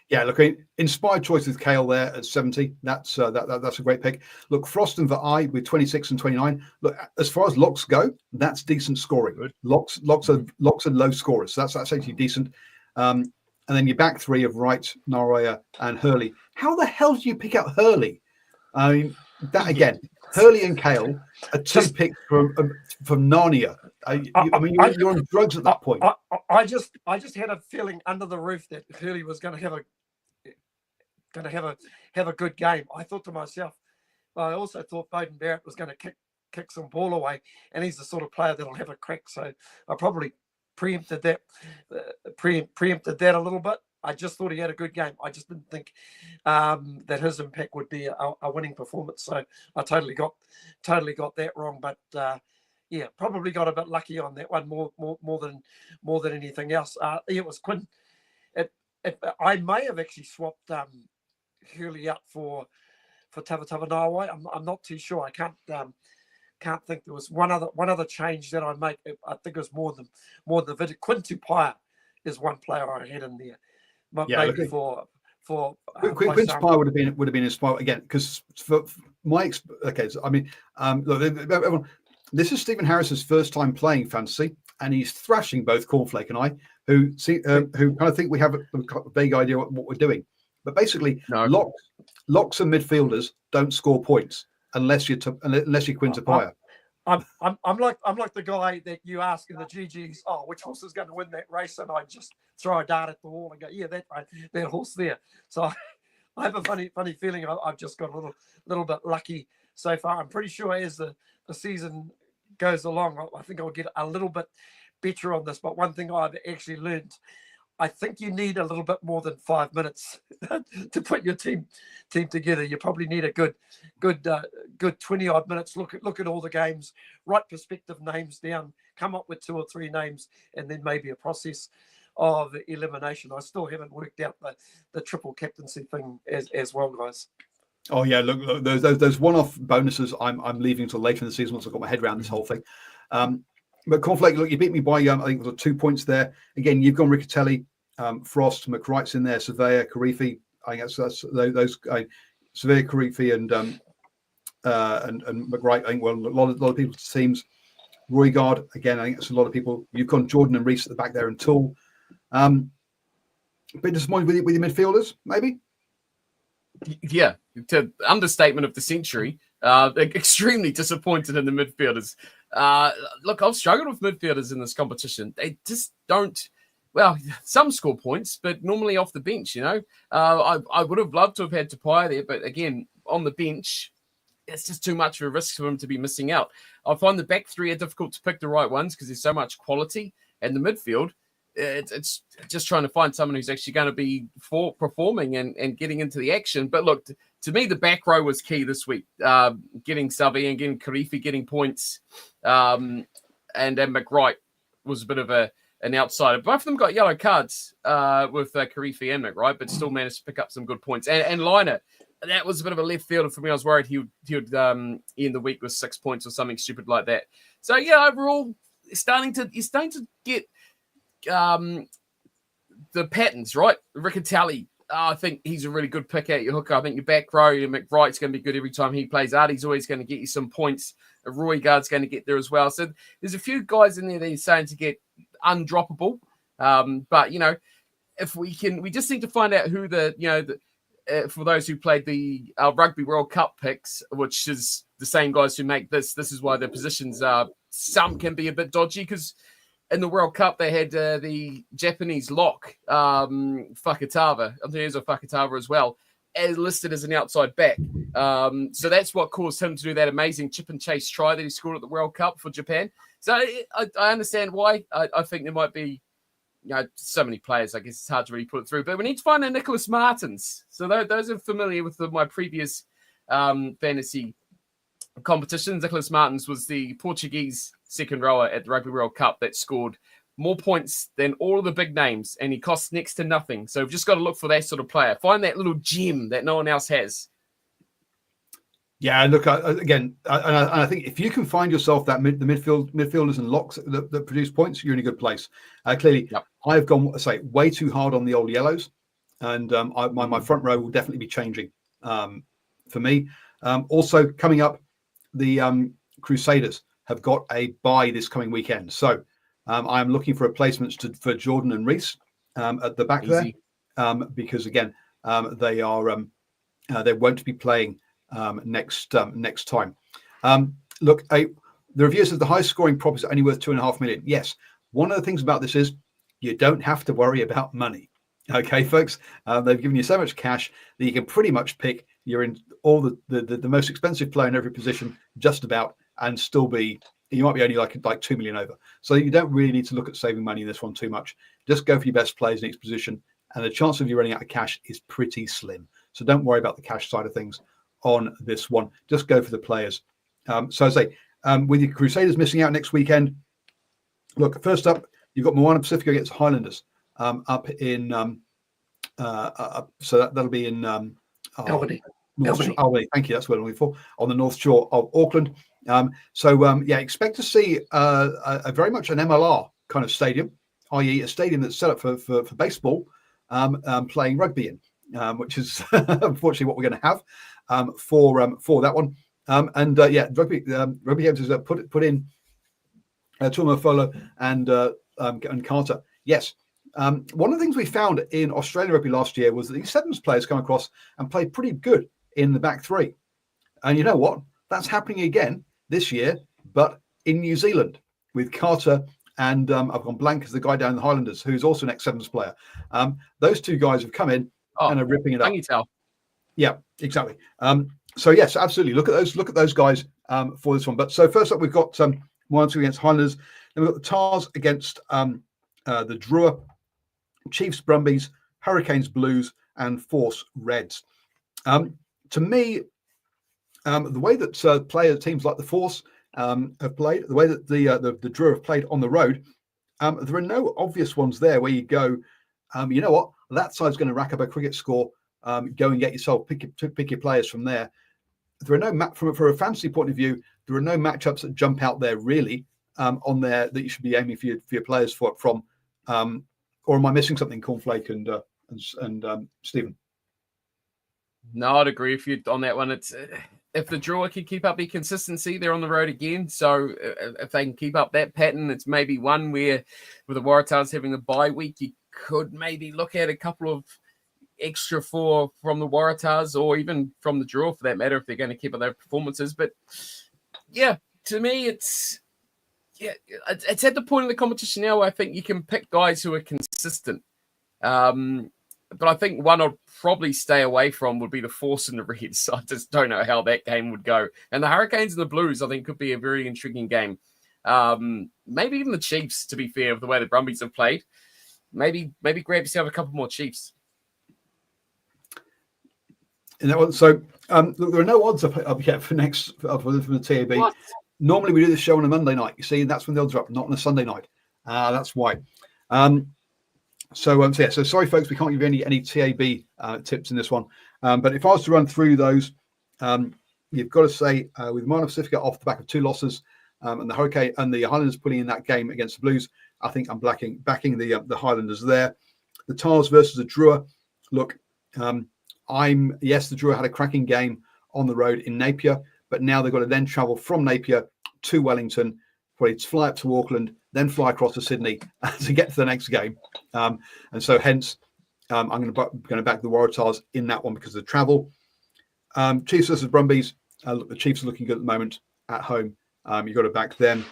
Yeah, look, inspired choice with Kale there at 70. That's a great pick. Look, Frost and Va'ai with 26 and 29. Look, as far as locks go, that's decent scoring. Good. Locks are low scorers. So that's actually decent. And then your back three of Wright, Naroya, and Hurley. How the hell do you pick out Hurley? I mean, that again, Hurley and Kale are two picks from Narnia. You're on drugs at that point. I just had a feeling under the roof that Hurley was going to have a good game. I thought to myself, I also thought Bowden Barrett was going to kick some ball away, and he's the sort of player that'll have a crack. So I probably preempted that a little bit. I just thought he had a good game. I just didn't think that his impact would be a winning performance. So I totally got that wrong. But yeah, probably got a bit lucky on that one more than anything else. It was Quinn. I may have actually swapped Hurley out for Tava Nawai. I'm not too sure. I can't think. There was one other change that I make. I think it was more than the video. Quinn Tupaia is one player I had in there. Maybe for Quinn Tupaia would have been inspired again, because for my so I mean, look, everyone, this is Stephen Harris's first time playing fantasy, and he's thrashing both Cornflake and I, who kind of think we have a vague idea what we're doing. But basically, locks and midfielders don't score points unless you're Quinn Tupaia. I'm like the guy that you ask in the GGs, which horse is going to win that race, and I just throw a dart at the wall and go, yeah, that horse there. So I have a funny feeling I've just got a little bit lucky so far. I'm pretty sure as the season goes along, I think I'll get a little bit better on this. But one thing I've actually learned, I think you need a little bit more than 5 minutes to put your team together. You probably need a good 20 odd minutes. Look at all the games, write perspective names down, come up with 2 or 3 names, and then maybe a process of elimination. I still haven't worked out the triple captaincy thing as well, guys. Oh yeah, look, those one-off bonuses I'm leaving until later in the season once I've got my head around this whole thing. But Cornflake, look, you beat me by I think it was 2 points there. Again, you've gone Riccatelli, Frost, McWright's in there, Surveyor, Karifi. I think that's those Surveyor, Karifi, and McWright. I think a lot of people's teams. Roy Guard again. I think that's a lot of people. You've gone Jordan and Reese at the back there, and Toole. Bit disappointed with your midfielders, maybe. Yeah, to understatement of the century. Extremely disappointed in the midfielders. Look, I've struggled with midfielders in this competition. They just don't. Well, some score points, but normally off the bench. I would have loved to have had Tupaia there, but again, on the bench, it's just too much of a risk for him to be missing out. I find the back three are difficult to pick the right ones because there's so much quality, and the midfield, it's just trying to find someone who's actually going to be performing and getting into the action. But look, to me, the back row was key this week. Getting Savi and getting Karifi getting points, and McWright was a bit of an outsider. Both of them got yellow cards with Karifi and McWright, but still managed to pick up some good points. And Liner, that was a bit of a left fielder for me. I was worried he would end the week with 6 points or something stupid like that. So yeah, overall, you're starting to get the patterns right. Riccatelli, I think he's a really good pick at your hooker. I think your back row, your McWright's going to be good every time he plays. Artie's always going to get you some points. Roy Guard's going to get there as well. So there's a few guys in there that he's saying to get undroppable. But if we just need to find out who for those who played the Rugby World Cup picks, which is the same guys who make this is why the positions some can be a bit dodgy, because in the World Cup they had the Japanese lock, Fakatava. I think there's a Fakatava as well, listed as an outside back. So that's what caused him to do that amazing chip and chase try that he scored at the World Cup for Japan. So I understand why. I think there might be so many players, I guess it's hard to really put it through. But we need to find a Nicholas Martins. So those are familiar with my previous fantasy competitions. Nicholas Martins was the Portuguese second rower at the Rugby World Cup that scored more points than all of the big names, and he costs next to nothing. So we've just got to look for that sort of player. Find that little gem that no one else has. Yeah, look, I think if you can find yourself the midfielders and locks that produce points, you're in a good place. Clearly, yep. I've gone, way too hard on the old yellows, and my front row will definitely be changing for me. Also, coming up, the Crusaders have got a bye this coming weekend, so I'm looking for replacements for Jordan and Reese at the back there, because again, they won't be playing next time. Look, the review says the highest scoring prop is only worth 2.5 million. Yes, one of the things about this is you don't have to worry about money. Okay, folks, they've given you so much cash that you can pretty much pick. You're in all the most expensive player in every position, just about, and still be. You might be only like 2 million over. So you don't really need to look at saving money in this one too much. Just go for your best players in each position, and the chance of you running out of cash is pretty slim. So don't worry about the cash side of things on this one. Just go for the players. So I say, with your Crusaders missing out next weekend, look, first up, you've got Moana Pacifico against Highlanders up in, so that'll be in Albany. Albany. Thank you. That's what I'm looking for, on the North Shore of Auckland. Expect to see a very much an MLR kind of stadium, i.e. a stadium that's set up for baseball, playing rugby in, which is unfortunately what we're going to have for that one. Rugby Games has put in Tuamafolo and Carter. Yes. One of the things we found in Australian rugby last year was that these sevens players come across and play pretty good in the back three. And you know what? That's happening again this year, but in New Zealand with Carter and I've gone blank as the guy down in the Highlanders, who's also an ex-sevens player. Those two guys have come in and are ripping it up. Yeah, exactly. So yes, absolutely. Look at those guys for this one. But so first up, we've got Moana against Highlanders. Then we've got the Tars against the Drua, Chiefs Brumbies, Hurricanes Blues, and Force Reds. To me, the way that teams like the Force have played, the way that the Drua have played on the road, there are no obvious ones there where you go, you know what, that side's going to rack up a cricket score. Go and get yourself pick your players from there. There are no from a fantasy point of view. There are no matchups that jump out there really on there that you should be aiming for your players from. Or am I missing something, Cornflake and Stephen? No, I'd agree with you on that one. It's if the Drua can keep up the consistency, they're on the road again. So if they can keep up that pattern, it's maybe one where with the Waratahs having a bye week, you could maybe look at a couple of extra from the Waratahs or even from the Drua for that matter, if they're going to keep up their performances. But yeah, to me, it's at the point of the competition now where I think you can pick guys who are consistent. But I think one I'd probably stay away from would be the Force and the Reds. I just don't know how that game would go. And the Hurricanes and the Blues, I think, could be a very intriguing game. Maybe even the Chiefs, to be fair, of the way the Brumbies have played. Maybe grab yourself a couple more Chiefs. In that one, so look, there are no odds up yet for next for the TAB. What? Normally we do this show on a Monday night. You see, that's when the odds are up, not on a Sunday night. That's why. So sorry, folks, we can't give you any TAB tips in this one. But if I was to run through those, you've got to say with Minor Pacifica off the back of 2 losses, and the Hurricane and the Highlanders putting in that game against the Blues, I think I'm backing the Highlanders there. The Tars versus the Drua. Look, the Drua had a cracking game on the road in Napier, but now they've got to then travel from Napier to Wellington, probably fly up to Auckland, then fly across to Sydney to get to the next game. And so hence, I'm going to back the Waratahs in that one because of the travel. Chiefs versus Brumbies. The Chiefs are looking good at the moment at home. You've got to back them.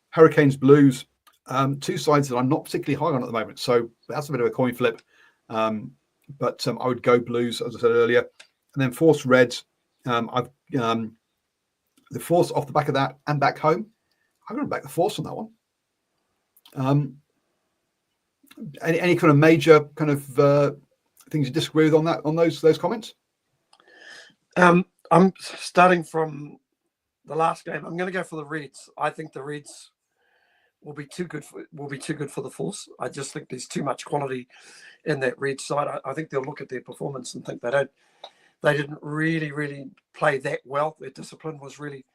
Hurricanes, Blues. 2 sides that I'm not particularly high on at the moment. So that's a bit of a coin flip. But I would go Blues, as I said earlier. And then Force, Reds. The Force off the back of that and back home. I'm going to back the Force on that one. Any kind of major kind of things you disagree with on those comments? I'm starting from the last game. I'm going to go for the Reds. I think the Reds will be too good for the Force. I just think there's too much quality in that Red side. I think they'll look at their performance and think they didn't really play that well. Their discipline was really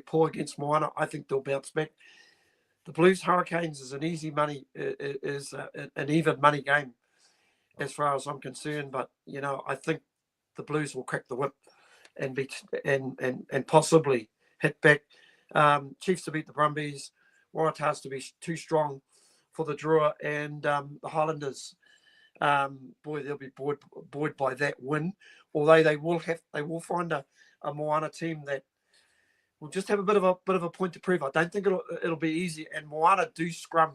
poor against Moana. I think they'll bounce back. The Blues Hurricanes is an easy money, is an even money game as far as I'm concerned. But I think the Blues will crack the whip and and possibly hit back. Chiefs to beat the Brumbies, Waratahs to be too strong for the Drua, and the Highlanders. They'll be buoyed by that win. Although they will find a Moana team that will just have a bit of a point to prove. I don't think it'll be easy. And Moana do scrum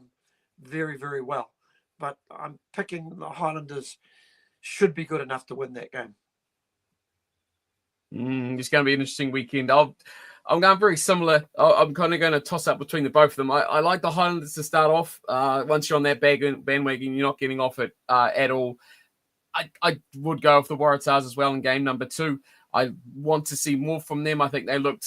very, very well. But I'm picking the Highlanders should be good enough to win that game. It's going to be an interesting weekend. I'm going very similar. I'm kind of going to toss up between the both of them. I like the Highlanders to start off. Once you're on that bandwagon, you're not getting off it at all. I would go with the Waratahs as well in game number 2. I want to see more from them. I think they looked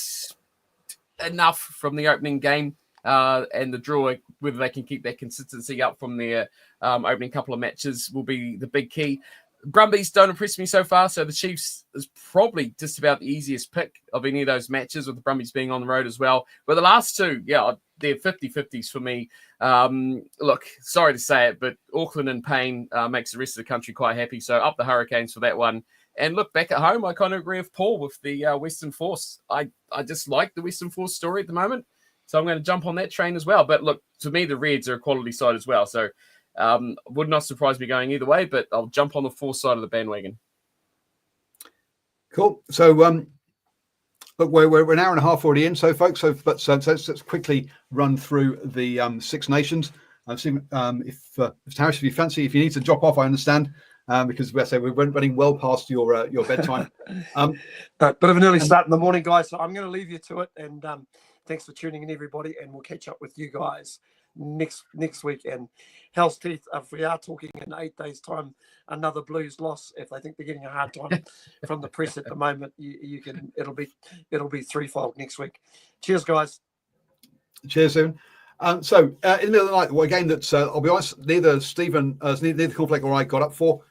enough from the opening game. And the Drua, whether they can keep that consistency up from their opening couple of matches, will be the big key. Brumbies don't impress me so far, so the Chiefs is probably just about the easiest pick of any of those matches, with the Brumbies being on the road as well. But the last 2, they're 50-50s for me. Look, sorry to say it, but Auckland in pain makes the rest of the country quite happy, so up the Hurricanes for that one. And look, back at home, I kind of agree with Paul with the Western Force. I just like the Western Force story at the moment, so I'm going to jump on that train as well. But look, to me, the Reds are a quality side as well, so would not surprise me going either way, but I'll jump on the Force side of the bandwagon. Cool. So, look, we're an hour and a half already in, so folks. So let's quickly run through the 6 nations. I've seen if Harris, if you need to drop off, I understand, because we're running well past your bedtime. Bit of an early start in the morning, guys. So I'm going to leave you to it, and thanks for tuning in, everybody, and we'll catch up with you guys next week. And hell's teeth, if we are talking in 8 days' time, another Blues loss, if they think they're getting a hard time from the press at the moment, it'll be threefold next week. Cheers, guys. Cheers, Stephen. So in the middle of the night, a game that I'll be honest, neither Cornflake or I got up for,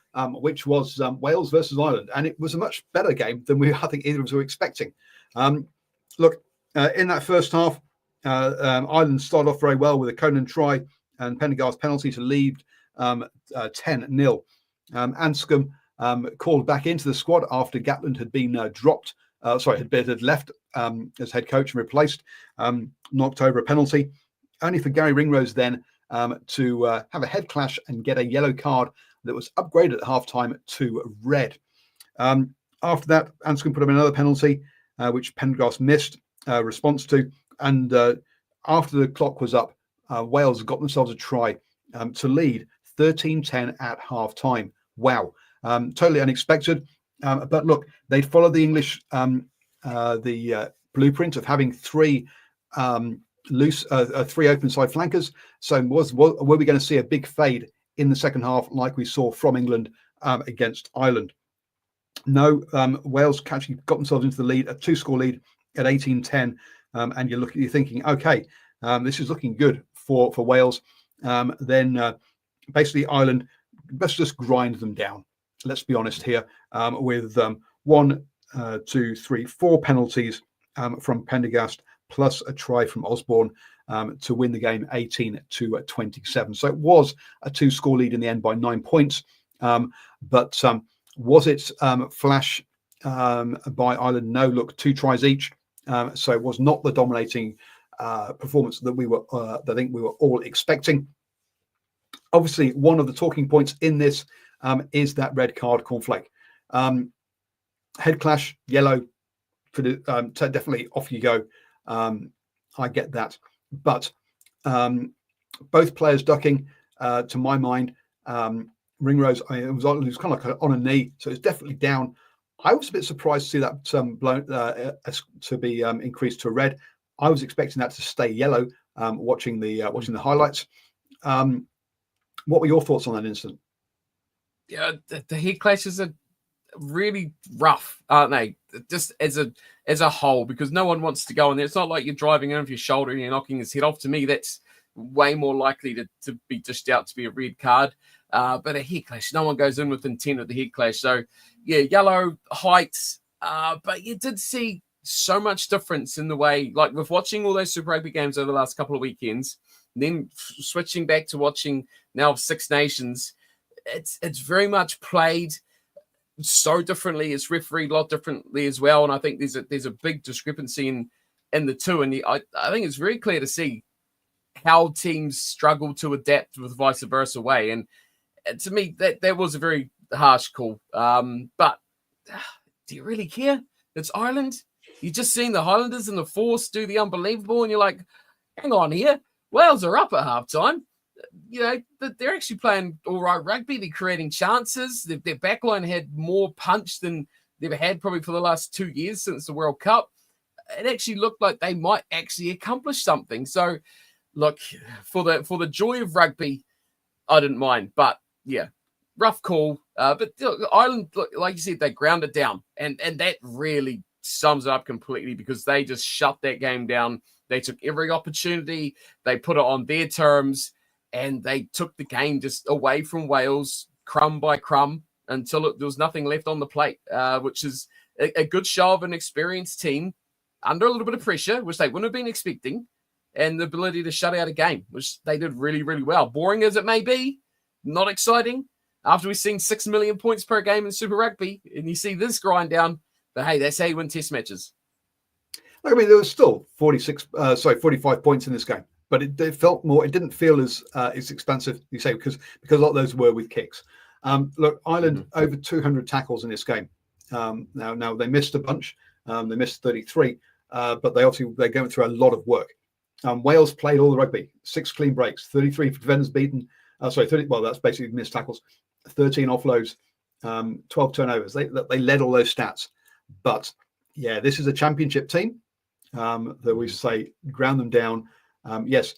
which was Wales versus Ireland, and it was a much better game than I think either of us were expecting. Look, in that first half, Ireland started off very well with a Conan try and Pendergast's penalty to lead 10-0. Anscombe called back into the squad after Gatland had been had left as head coach and replaced, knocked over a penalty, only for Gary Ringrose then to have a head clash and get a yellow card that was upgraded at half-time to red. After that, Anscombe put up another penalty, which Pendergast missed response to, and after the clock was up, Wales got themselves a try to lead 13-10 at half-time wow, totally unexpected. But look, they'd followed the English blueprint of having three three open side flankers. So were we going to see a big fade in the second half like we saw from England against Ireland? No, Wales actually got themselves into the lead, a 2-score lead at 18-10, and you're thinking, okay, this is looking good for Wales. Then basically Ireland, let's just grind them down. Let's be honest here, with 1, 2, 3, 4 penalties from Pendergast plus a try from Osborne to win the game 18-27. So it was a 2-score lead in the end by 9 points. But was it flash by Ireland? No, look, 2 tries each. So it was not the dominating performance that I think we were all expecting. Obviously, one of the talking points in this is that red card, Cornflake. Head clash, yellow, for the, definitely off you go. I get that. But both players ducking, to my mind, Ringrose, it was kind of like on a knee, so it's definitely down. I was a bit surprised to see that blown to be increased to a red. I was expecting that to stay yellow. Watching the highlights. What were your thoughts on that incident? Yeah, the head clashes are really rough, aren't they? Just as a whole, because no one wants to go in there. It's not like you're driving in with your shoulder and you're knocking his head off. To me, that's way more likely to be dished out to be a red card. But a head clash, no one goes in with intent of the head clash. So, yeah, yellow, heights. But you did see so much difference in the way, like with watching all those Super Rugby games over the last couple of weekends, then switching back to watching now Six Nations, it's very much played so differently. It's refereed a lot differently as well. And I think there's a big discrepancy in the two. And I think it's very clear to see how teams struggle to adapt with vice versa way. And to me, that was a very harsh call. But do you really care? It's Ireland. You're just seeing the Highlanders and the Force do the unbelievable, and you're like, hang on here. Wales are up at halftime. You know, they're actually playing all right rugby. They're creating chances. Their backline had more punch than they've had probably for the last 2 years since the World Cup. It actually looked like they might actually accomplish something. So, look, for the joy of rugby, I didn't mind. But, yeah, rough call. But look, Ireland, like you said, they ground it down. And that really sums it up completely, because they just shut that game down. They took every opportunity. They put it on their terms. And they took the game just away from Wales, crumb by crumb, until there was nothing left on the plate, which is a good show of an experienced team under a little bit of pressure, which they wouldn't have been expecting, and the ability to shut out a game, which they did really, really well. Boring as it may be, not exciting. After we've seen 6 million points per game in Super Rugby, and you see this grind down, but hey, that's how you win test matches. I mean, there was still 45 points in this game. But it felt more. It didn't feel as expansive, you say, because a lot of those were with kicks. Look, Ireland over 200 tackles in this game. Now they missed a bunch. They missed 33, but they're going through a lot of work. Wales played all the rugby, 6 clean breaks, 33 defenders beaten. 30. Well, that's basically missed tackles, 13 offloads, 12 turnovers. They led all those stats. But yeah, this is a championship team that we say ground them down. Yes,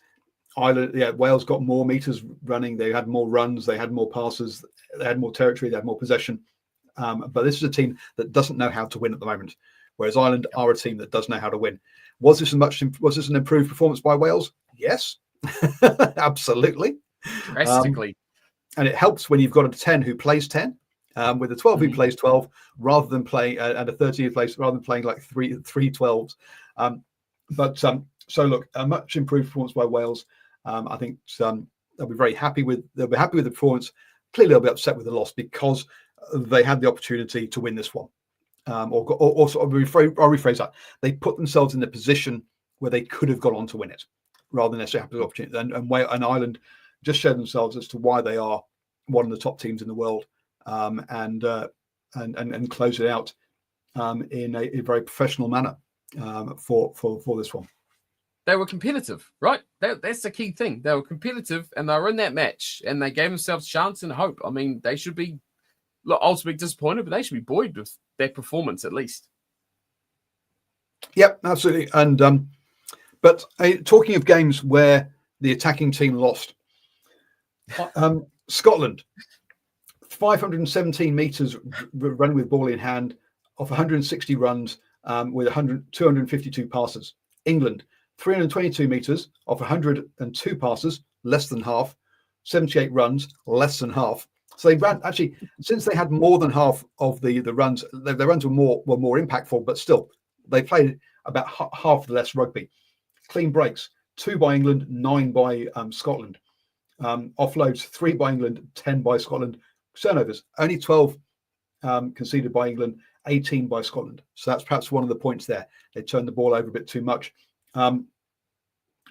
Ireland. Yeah, Wales got more meters running. They had more runs. They had more passes. They had more territory. They had more possession. But this is a team that doesn't know how to win at the moment, whereas Ireland are a team that does know how to win. Was this an improved performance by Wales? Yes, absolutely, Drastically. And it helps when you've got a 10 who plays 10, with a 12 who plays 12, rather than playing and a 13 who plays rather than playing like three 12s. So look, a much improved performance by Wales. I think they'll be very happy with. They'll be happy with the performance. Clearly, they'll be upset with the loss because they had the opportunity to win this one. Or sort of rephrase that. They put themselves in a position where they could have gone on to win it, rather than necessarily have the opportunity. And Ireland just showed themselves as to why they are one of the top teams in the world, and close it out in a very professional manner for this one. They were competitive, right? That's the key thing. They were competitive, and they were in that match, and they gave themselves chance and hope. I mean, they should be look, ultimately disappointed, but they should be buoyed with their performance at least. Yep, absolutely. And but talking of games where the attacking team lost, Scotland, 517 meters running with ball in hand, off 160 runs with 252 passes. England, 322 meters off 102 passes, less than half, 78 runs, less than half. So they ran, actually, since they had more than half of the runs, their runs were more impactful, but still they played about half the less rugby. Clean breaks, 2 by England, 9 by Scotland. Offloads, 3 by England, 10 by Scotland. Turnovers, only 12 conceded by England, 18 by Scotland. So that's perhaps one of the points there. They turned the ball over a bit too much. So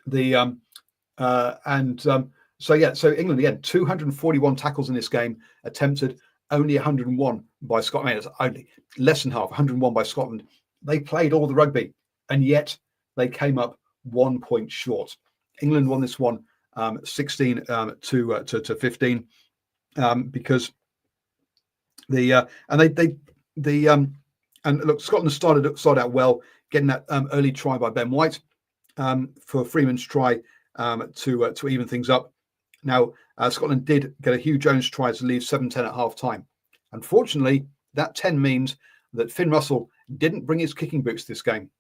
England again, 241 tackles in this game, attempted only 101 by Scotland. I mean, it's only less than half, 101 by Scotland. They played all the rugby, and yet they came up 1 point short. England won this one 16 to 15 because and look, Scotland started out well, getting that early try by Ben White for Freeman's try to even things up. Now, Scotland did get a Hugh Jones try to leave 7-10 at half time. Unfortunately, that 10 means that Finn Russell didn't bring his kicking boots this game.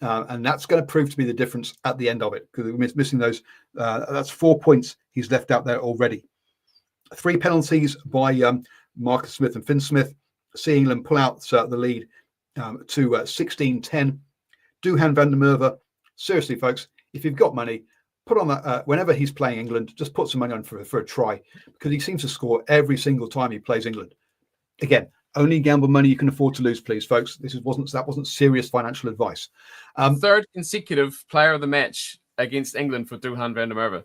And that's going to prove to be the difference at the end of it, because we're missing those. That's 4 points he's left out there already. 3 penalties by Marcus Smith and Finn Smith, see England pull out the lead to 16-10. Duhan van der Merwe, seriously, folks, if you've got money, put on that whenever he's playing England, just put some money on for a try, because he seems to score every single time he plays England. Again, only gamble money you can afford to lose, please, folks. That wasn't serious financial advice. Third consecutive player of the match against England for Duhan van der Merwe.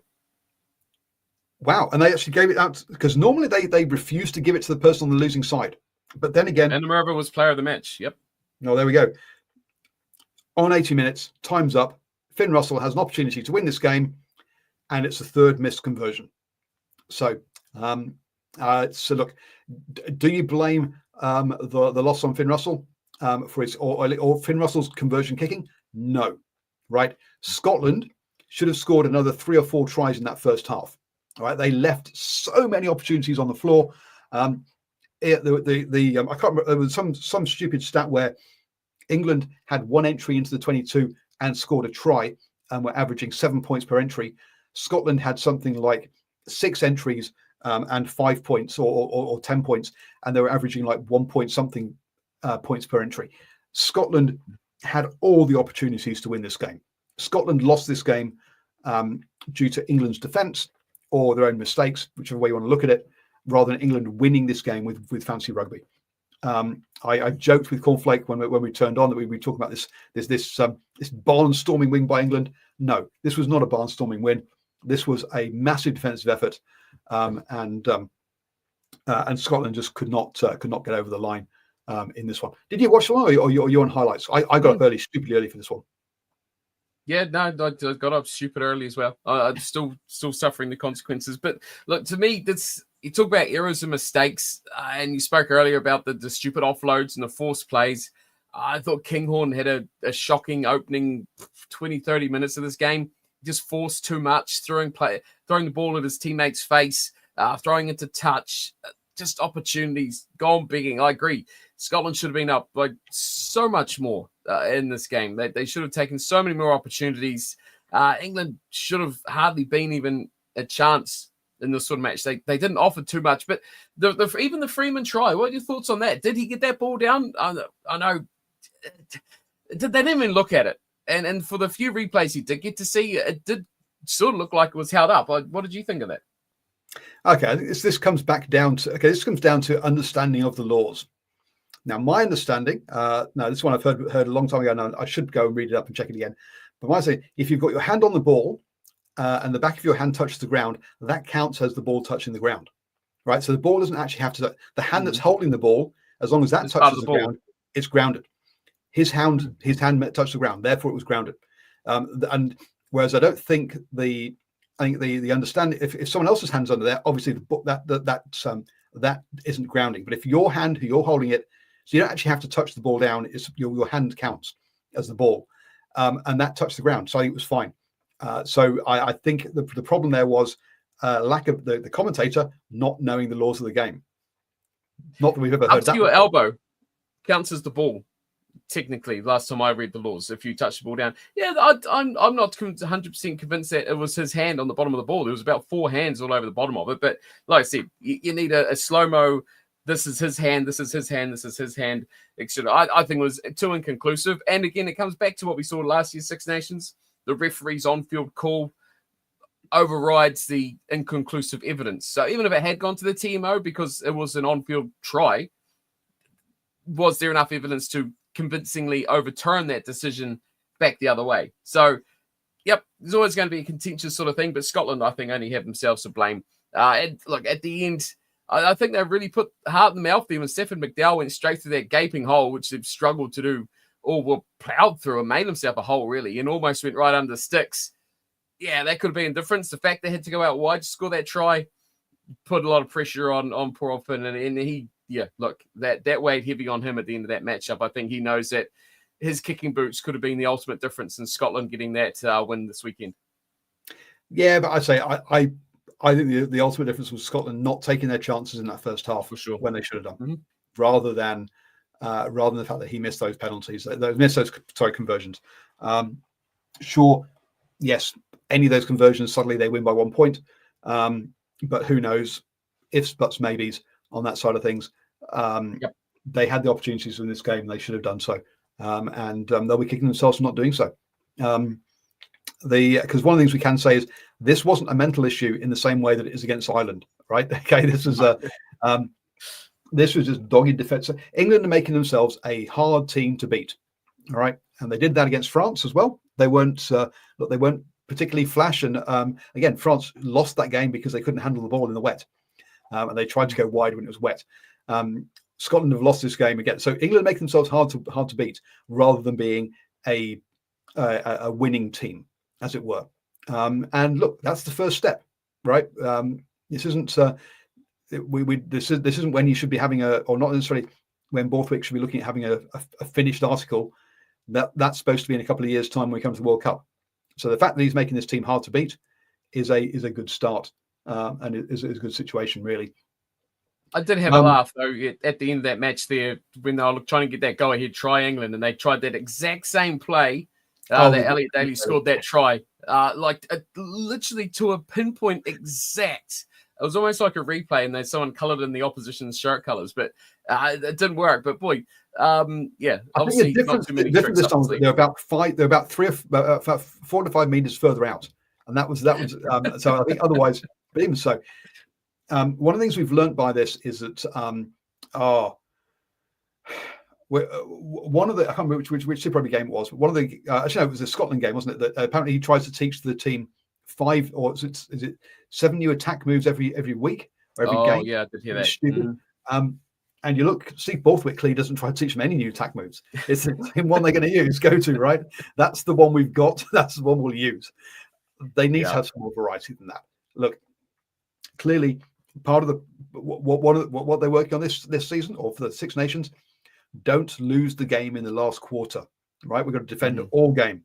Wow, and they actually gave it out, because normally they refuse to give it to the person on the losing side. But then again, Van der Merwe was player of the match. Yep. No, there we go. On 80 minutes, time's up. Finn Russell has an opportunity to win this game, and it's a third missed conversion. So look, do you blame the loss on Finn Russell for his or Finn Russell's conversion kicking? No, right? Scotland should have scored another 3 or 4 tries in that first half. All right, they left so many opportunities on the floor. I can't remember. There was some stupid stat where England had 1 entry into the 22 and scored a try, and were averaging 7 points per entry. Scotland had something like 6 entries and 5 points or 10 points, and they were averaging like 1 point something points per entry. Scotland had all the opportunities to win this game. Scotland lost this game due to England's defence or their own mistakes, whichever way you want to look at it, rather than England winning this game with fancy rugby. I joked with Cornflake when we turned on that we talk about this barnstorming win by England. No, this was not a barnstorming win. This was a massive defensive effort, and Scotland just could not get over the line in this one. Did you watch the one, or you on highlights? I got up stupidly early for this one. Yeah, no, I got up stupid early as well. I'm still suffering the consequences. But look, to me, you talk about errors and mistakes, and you spoke earlier about the stupid offloads and the forced plays. I thought Kinghorn had a shocking opening 20, 30 minutes of this game. Just forced too much, throwing the ball at his teammate's face, throwing it to touch, just opportunities, gone bigging. I agree. Scotland should have been up like so much more in this game. They should have taken so many more opportunities. England should have hardly been even a chance in this sort of match. They didn't offer too much, but even the Freeman try, what are your thoughts on that? Did he get that ball down? I know. They didn't even look at it. And for the few replays you did get to see, it did sort of look like it was held up. What did you think of that? Okay, I think this comes down to understanding of the laws. Now, my understanding, this one I've heard a long time ago, and I should go and read it up and check it again. But my say, if you've got your hand on the ball and the back of your hand touches the ground, that counts as the ball touching the ground, right? So the ball doesn't actually have to. The hand that's holding the ball, as long as that touches the ground, it's grounded. His hand touched the ground, therefore it was grounded. And whereas I don't think the understanding, if someone else's hand's under there, obviously that that isn't grounding. But if your hand, you're holding it, so you don't actually have to touch the ball down. It's your hand counts as the ball, and that touched the ground. So I think it was fine. So I think the problem there was lack of the commentator not knowing the laws of the game. Not that we've ever heard Up that. to your before. elbow counts as the ball. Technically, last time I read the laws, if you touch the ball down, I'm not 100% convinced that it was his hand on the bottom of the ball. There was about 4 hands all over the bottom of it. But like I said, you need a slow-mo. This is his hand. This is his hand. This is his hand. Etc. I think it was too inconclusive. And again, it comes back to what we saw last year's Six Nations. The referee's on-field call overrides the inconclusive evidence. So even if it had gone to the TMO because it was an on-field try, was there enough evidence to convincingly overturn that decision back the other way? So, yep, there's always going to be a contentious sort of thing, but Scotland, I think, only have themselves to blame. And look, at the end, I think they really put heart in the mouth there when Stephen McDowell went straight through that gaping hole, which they've struggled to do, or were plowed through and made himself a hole, really, and almost went right under the sticks. Yeah, that could have been difference. The fact they had to go out wide to score that try put a lot of pressure on poor old Finn, and he, yeah, look, that weighed heavy on him at the end of that matchup. I think he knows that his kicking boots could have been the ultimate difference in Scotland getting that win this weekend. Yeah, but I'd say I think the ultimate difference was Scotland not taking their chances in that first half for sure when they should have done, rather than the fact that he missed those penalties, missed those conversions. Sure, yes, any of those conversions suddenly they win by 1 point, but who knows? Ifs, buts, maybes on that side of things. They had the opportunities in this game; they should have done so, and they'll be kicking themselves for not doing so. Because one of the things we can say is this wasn't a mental issue in the same way that it is against Ireland, right? Okay, this was just dogged defense. England are making themselves a hard team to beat, all right, and they did that against France as well. They weren't they weren't particularly flash, and again, France lost that game because they couldn't handle the ball in the wet, and they tried to go wide when it was wet. Scotland have lost this game again, so England make themselves hard to beat rather than being a winning team, as it were. And look, that's the first step, right? This isn't this isn't when you should be having or not necessarily when Borthwick should be looking at having a finished article. That's supposed to be in a couple of years' time when we come to the World Cup. So the fact that he's making this team hard to beat is a good start, and it is a good situation, really. I did have a laugh though at the end of that match there when they were trying to get that go-ahead try England, and they tried that exact same play that Elliot Daly scored that try, literally to a pinpoint exact. It was almost like a replay, and then someone coloured in the opposition's shirt colours, but it didn't work. But boy, obviously not too many tricks. They're about 4 to 5 meters further out, and that was. So I think otherwise, but even so, one of the things we've learned by this is that one of the I can't remember which Super Rugby game it was, but one of the actually no, it was a Scotland game, wasn't it? That apparently he tries to teach the team 5 or is it 7 new attack moves every week or every game. Yeah, I did hear that. Stupid. And you look, Steve Borthwick clearly doesn't try to teach them any new attack moves. It's the same one they're going to use. Go to, right? That's the one we've got. That's the one we'll use. They need to have some more variety than that. Look, clearly, part of what they're working on this season or for the Six Nations, don't lose the game in the last quarter. Right? We've got to defend all game,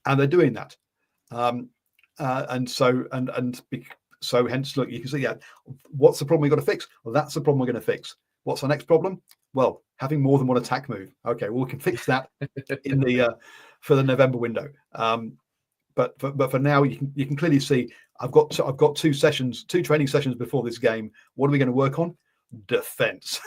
and they're doing that. So hence, look, you can see, what's the problem we've got to fix? Well, that's the problem we're going to fix. What's our next problem? Well, having more than one attack move. Okay, well, we can fix that in the for the November window. But for now, you can clearly see I've got 2 training sessions before this game. What are we going to work on? Defense,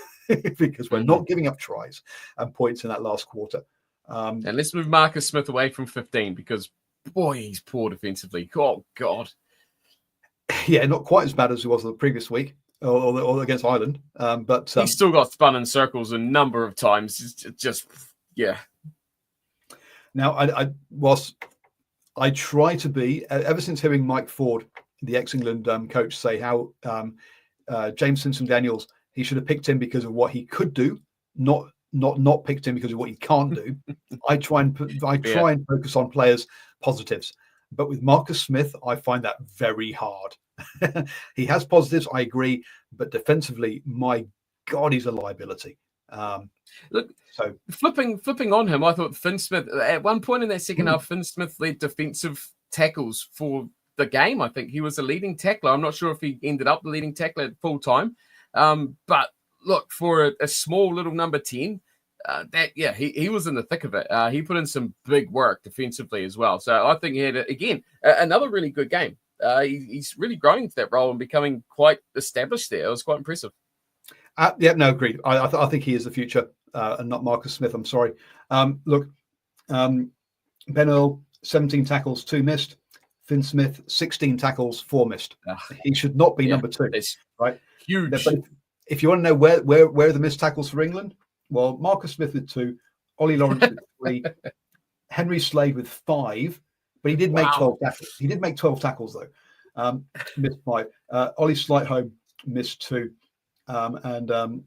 because we're not giving up tries and points in that last quarter. And let's move Marcus Smith away from 15 because boy, he's poor defensively. Oh God. Yeah, not quite as bad as he was the previous week or against Ireland. But he's still got spun in circles a number of times. It's just. Now, I try to be, ever since hearing Mike Ford, the ex-England coach, say how James Simpson-Daniels, he should have picked him because of what he could do, not picked him because of what he can't do. I try and focus on players' positives. But with Marcus Smith, I find that very hard He has positives, I agree, but defensively, my God, he's a liability. Look, so flipping on him, I thought Finn Smith at one point in that second half, Finn Smith led defensive tackles for the game. I think he was the leading tackler. I'm not sure if he ended up the leading tackler at full time, but look, for a small little number 10, he was in the thick of it. He put in some big work defensively as well. So I think he had another really good game. He's really growing into that role and becoming quite established there. It was quite impressive. Agreed. I think he is the future, and not Marcus Smith. I'm sorry. Look, Ben Earl, 17 tackles, 2 missed. Finn Smith, 16 tackles, 4 missed. He should not be number 2. Right? Huge. But if you want to know where are the missed tackles for England, well, Marcus Smith with 2, Ollie Lawrence with 3, Henry Slade with 5, but he did make 12 tackles. He did make 12 tackles though. Missed 5. Ollie Slightholme missed 2. And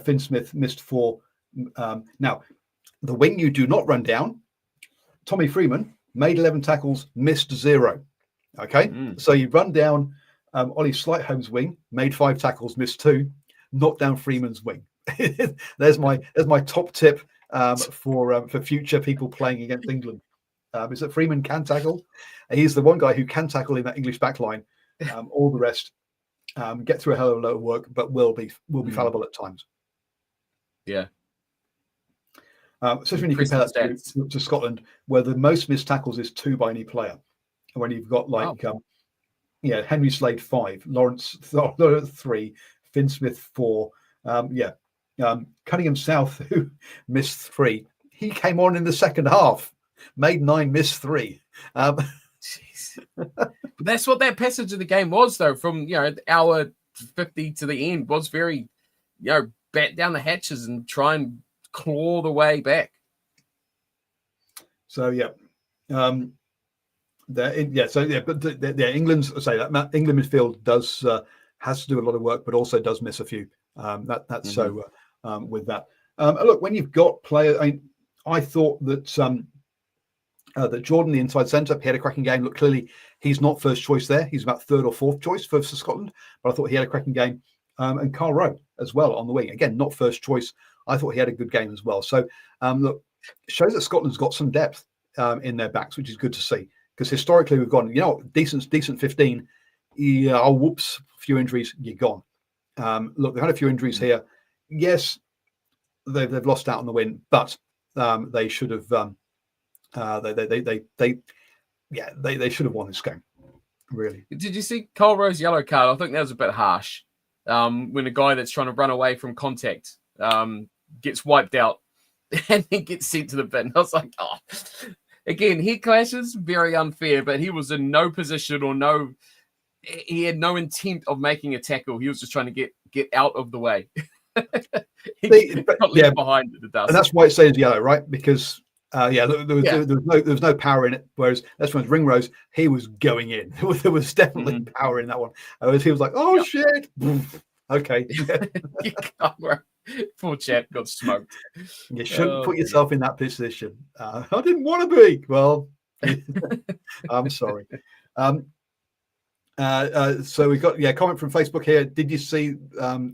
Finn Smith missed 4. Now, the wing you do not run down, Tommy Freeman made 11 tackles, missed 0. Okay, so you run down Ollie Slightholme's wing, made 5 tackles, missed 2, knocked down Freeman's wing. there's my top tip for future people playing against England. Is that Freeman can tackle. He's the one guy who can tackle in that English back line. All the rest get through a hell of a lot of work, but will be fallible at times. Yeah. Especially when you compare that to Scotland, where the most missed tackles is 2 by any player. And when you've got Henry Slade 5, Lawrence 3, Finn Smith 4, Cunningham South, who missed 3. He came on in the second half, made 9, missed 3. Jeez. But that's what that passage of the game was, though. From hour 50 to the end, was very, bat down the hatches and try and claw the way back. So England's say that England midfield has to do a lot of work, but also does miss a few. So with that. Look, when you've got players, I thought that that Jordan, the inside centre, he had a cracking game. Look, clearly he's not first choice there. He's about 3rd or 4th choice for Scotland, but I thought he had a cracking game. And Carl Rowe as well on the wing. Again, not first choice. I thought he had a good game as well. So look, shows that Scotland's got some depth in their backs, which is good to see. Because historically we've gone, decent 15. Whoops, a few injuries, you're gone. Look, they've had a few injuries here. Yes, they've lost out on the win, but they should have. They should have won this game. Really. Did you see Carl Rowe's yellow card? I think that was a bit harsh. When a guy that's trying to run away from contact gets wiped out and then gets sent to the bin. I was like, again, head clashes, very unfair, but he was in no position he had no intent of making a tackle. He was just trying to get out of the way. He got left behind in the dust. And that's why it says yellow, right? Because there was no power in it. Whereas that's when Ringrose, he was going in. There was definitely power in that one. He was like, "Oh shit!" Okay, poor chap got smoked. You shouldn't put yourself in that position. I didn't want to be. Well, I'm sorry. So we got comment from Facebook here. Did you see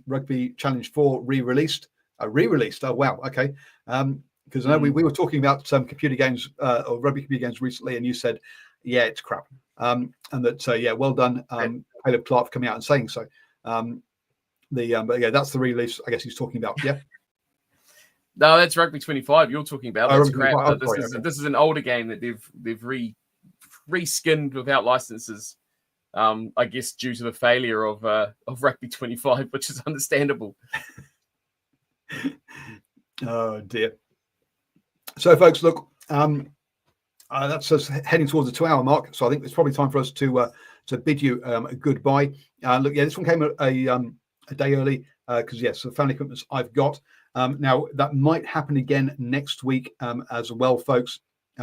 Rugby Challenge 4 re-released? Re-released. Oh wow. Okay. Because I know we were talking about some computer games or rugby computer games recently, and you said, yeah, it's crap. And that, well done, Caleb Clark, for coming out and saying so. But that's the release, I guess he's talking about. Yeah. No, that's Rugby 25 you're talking about. That's crap. This is an older game that they've re-skinned without licenses. I guess due to the failure of Rugby 25, which is understandable. Oh dear. So, folks, look, that's us heading towards the 2-hour mark. So I think it's probably time for us to bid you a goodbye. Look, this one came a day early because, yes, the family commitments I've got. Now, that might happen again next week as well, folks,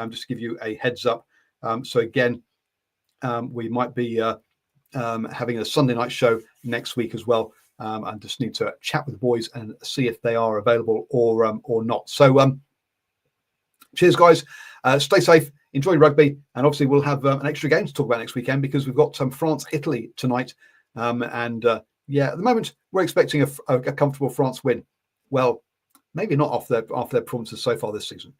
just to give you a heads up. So, again, we might be having a Sunday night show next week as well. And just need to chat with the boys and see if they are available or not. So, cheers, guys. Stay safe. enjoy rugby, and obviously we'll have an extra game to talk about next weekend because we've got France-Italy tonight. Yeah, at the moment we're expecting a comfortable France win. Well, maybe not off their performances so far this season.